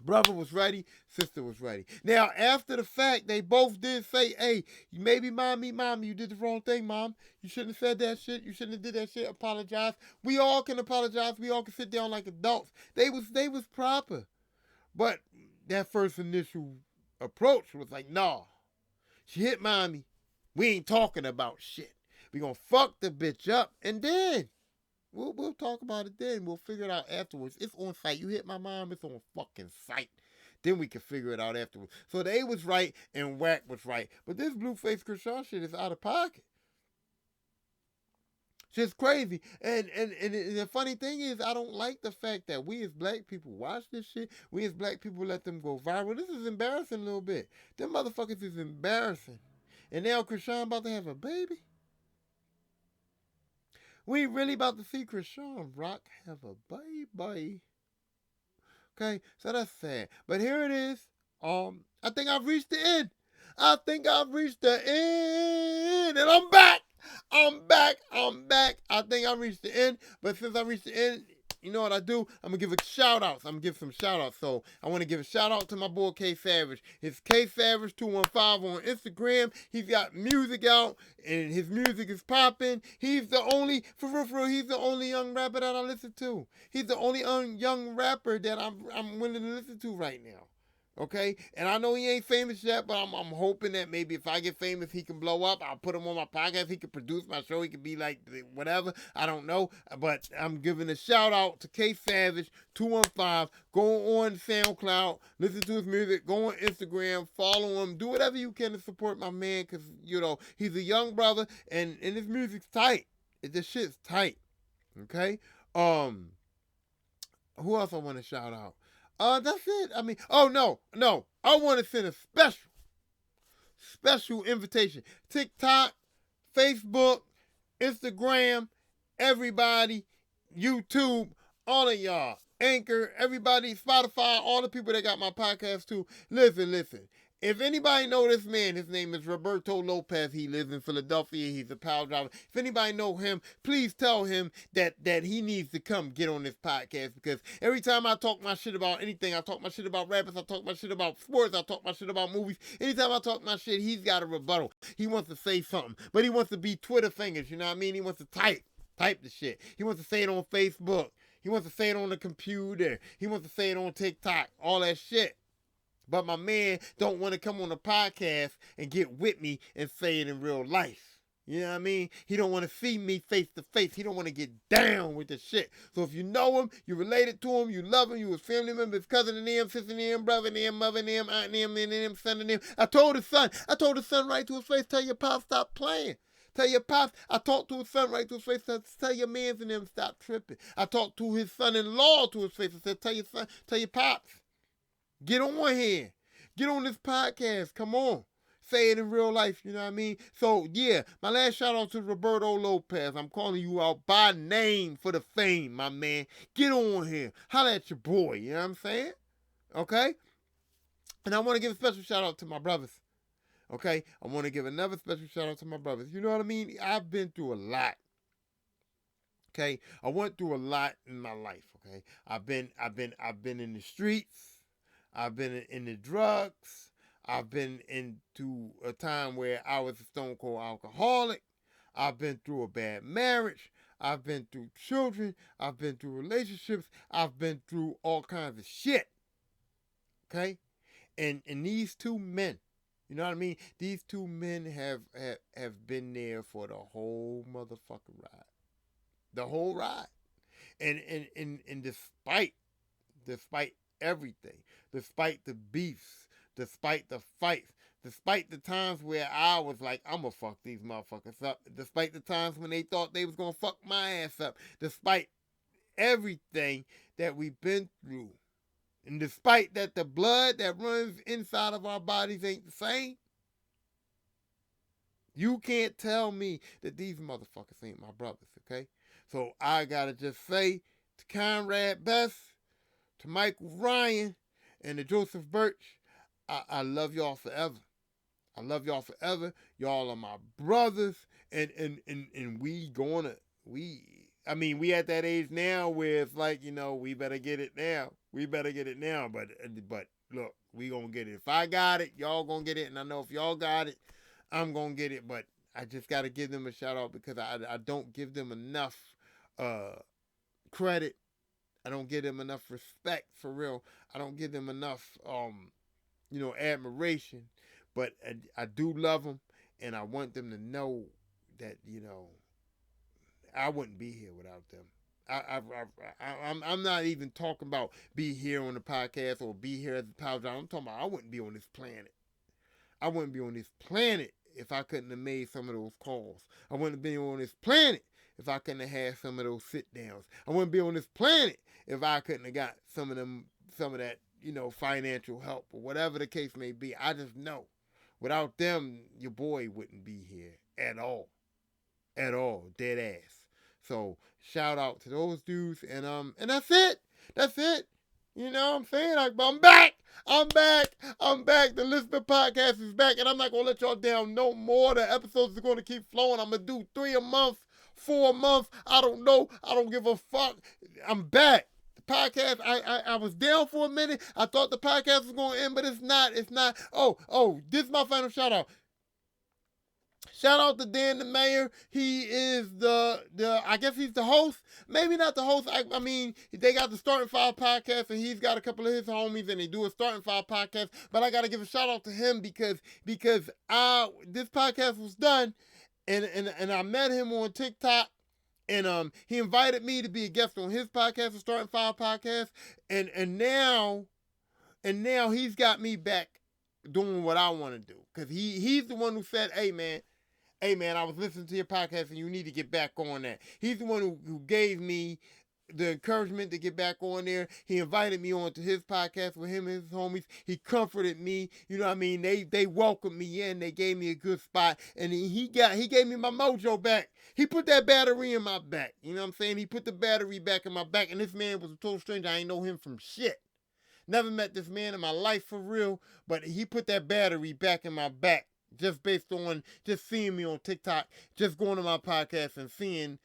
Brother was ready, sister was ready. Now, after the fact, they both did say, hey, maybe mommy, you did the wrong thing, mom. You shouldn't have said that shit. You shouldn't have did that shit. Apologize. We all can apologize. We all can sit down like adults. They was proper. But that first initial approach was like, nah, she hit mommy. We ain't talking about shit. We gonna fuck the bitch up, and then We'll talk about it then. We'll figure it out afterwards. It's on site. You hit my mom, it's on fucking site. Then we can figure it out afterwards. So they was right and Wack was right. But this Blueface Krishan shit is out of pocket. Shit's crazy. And the funny thing is, I don't like the fact that we as black people watch this shit. We as black people let them go viral. This is embarrassing a little bit. Them motherfuckers is embarrassing. And now Krishan about to have a baby. We really about to see Krishan Rock have a baby. Okay, so that's sad. But here it is. I think I've reached the end. And I'm back. I think I reached the end. But since I reached the end, you know what I do? I'm going to give a shout out. I'm going to give some shout outs. So I want to give a shout out to my boy K Savage. It's K Savage 215 on Instagram. He's got music out and his music is popping. He's the only, for real, he's the only young rapper that I listen to. He's the only young rapper that I'm willing to listen to right now. Okay, and I know he ain't famous yet, but I'm hoping that maybe if I get famous, he can blow up. I'll put him on my podcast. He can produce my show. He can be like whatever. I don't know, but I'm giving a shout out to K Savage 215. Go on SoundCloud, listen to his music. Go on Instagram, follow him. Do whatever you can to support my man, cause he's a young brother and his music's tight. This shit's tight. Okay. Who else I want to shout out? That's it. I mean, oh, no. I want to send a special invitation. TikTok, Facebook, Instagram, everybody, YouTube, all of y'all, Anchor, everybody, Spotify, all the people that got my podcast too. Listen. If anybody know this man, his name is Roberto Lopez. He lives in Philadelphia. He's a power driver. If anybody know him, please tell him that he needs to come get on this podcast, because every time I talk my shit about anything, I talk my shit about rappers, I talk my shit about sports, I talk my shit about movies. Anytime I talk my shit, he's got a rebuttal. He wants to say something, but he wants to be Twitter fingers, you know what I mean? He wants to type the shit. He wants to say it on Facebook. He wants to say it on the computer. He wants to say it on TikTok, all that shit. But my man don't want to come on the podcast and get with me and say it in real life. You know what I mean? He don't want to see me face to face. He don't want to get down with the shit. So if you know him, you related to him, you love him, you his family member, his cousin and them, sister and them, brother and them, mother and them, aunt and them, son and them. I told his son right to his face, tell your pop stop playing. Tell your pops, I talked to his son right to his face, tell your mans and them stop tripping. I talked to his son-in-law to his face and said, tell your pops. Get on here. Get on this podcast. Come on. Say it in real life, you know what I mean? So, yeah, my last shout out to Roberto Lopez. I'm calling you out by name for the fame, my man. Get on here. Holla at your boy, you know what I'm saying? Okay? And I want to give a special shout out to my brothers. Okay? I want to give another special shout out to my brothers. You know what I mean? I've been through a lot. Okay? I went through a lot in my life, okay? I've been in the streets. I've been in the drugs. I've been into a time where I was a stone cold alcoholic. I've been through a bad marriage. I've been through children. I've been through relationships. I've been through all kinds of shit. Okay? And these two men, you know what I mean? These two men have been there for the whole motherfucking ride. The whole ride. And despite everything, despite the beefs, despite the fights, despite the times where I was like, I'm gonna fuck these motherfuckers up, despite the times when they thought they was gonna fuck my ass up, despite everything that we've been through, and despite that the blood that runs inside of our bodies ain't the same, you can't tell me that these motherfuckers ain't my brothers, okay? So I gotta just say to Conrad Best, to Michael Ryan, and to Joseph Birch, I love y'all forever. I love y'all forever. Y'all are my brothers, and we at that age now where it's like, we better get it now. We better get it now. But look, we gonna get it. If I got it, y'all gonna get it, and I know if y'all got it, I'm gonna get it. But I just gotta give them a shout out because I don't give them enough credit. I don't give them enough respect, for real. I don't give them enough admiration. But I do love them, and I want them to know that I wouldn't be here without them. I'm not even talking about be here on the podcast or be here as a power driver. I'm talking about I wouldn't be on this planet. I wouldn't be on this planet if I couldn't have made some of those calls. I wouldn't have been on this planet if I couldn't have had some of those sit downs. I wouldn't be on this planet if I couldn't have got some of that, financial help or whatever the case may be. I just know without them, your boy wouldn't be here at all. At all. Dead ass. So shout out to those dudes, and that's it. That's it. You know what I'm saying? I'm back. I'm back. The Lisper Podcast is back, and I'm not gonna let y'all down no more. The episodes are gonna keep flowing. I'm gonna do 3 a month, 4 a month. I don't know. I don't give a fuck. I'm back. The podcast, I was down for a minute. I thought the podcast was gonna end, but it's not. It's not. Oh, this is my final shout out. Shout out to Dan the Mayor. He is I guess he's the host. Maybe not the host. I mean, they got the Starting Five podcast, and he's got a couple of his homies, and they do a Starting Five podcast. But I got to give a shout out to him because this podcast was done, and I met him on TikTok, and he invited me to be a guest on his podcast, the Starting Five podcast, and now he's got me back doing what I want to do, because he's the one who said, hey man, I was listening to your podcast and you need to get back on that. He's the one who gave me the encouragement to get back on there. He invited me on to his podcast with him and his homies. He comforted me. You know what I mean? They welcomed me in. They gave me a good spot. And he gave me my mojo back. He put that battery in my back. You know what I'm saying? He put the battery back in my back. And this man was a total stranger. I ain't know him from shit. Never met this man in my life for real. But he put that battery back in my back. Just based on just seeing me on TikTok, just going to my podcast and seeing,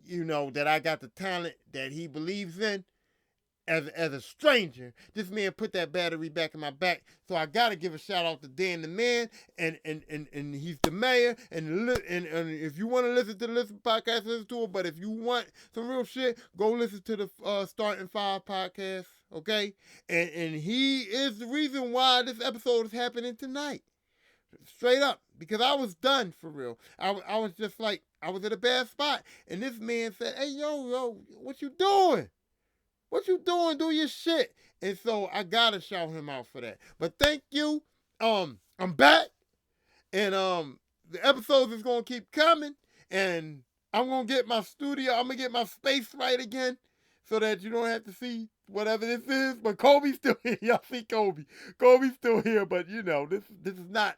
that I got the talent that he believes in as a stranger. This man put that battery back in my back. So I got to give a shout out to Dan the Man, and he's the mayor. And if you want to listen to the Lisper Podcast, listen to it. But if you want some real shit, go listen to the Starting Five podcast, okay? And he is the reason why this episode is happening tonight. Straight up, because I was done for real. I was just like, I was at a bad spot, and this man said, "Hey, yo, what you doing? What you doing? Do your shit." And so I gotta shout him out for that. But thank you. I'm back, and the episodes is gonna keep coming, and I'm gonna get my studio. I'm gonna get my space right again, so that you don't have to see whatever this is. But Kobe's still here. Y'all see Kobe. Kobe's still here, but this is not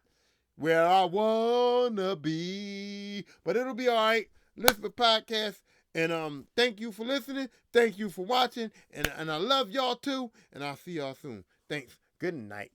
where I wanna be, but it'll be all right. Lisper Podcast, and thank you for listening. Thank you for watching, and I love y'all too. And I'll see y'all soon. Thanks. Good night.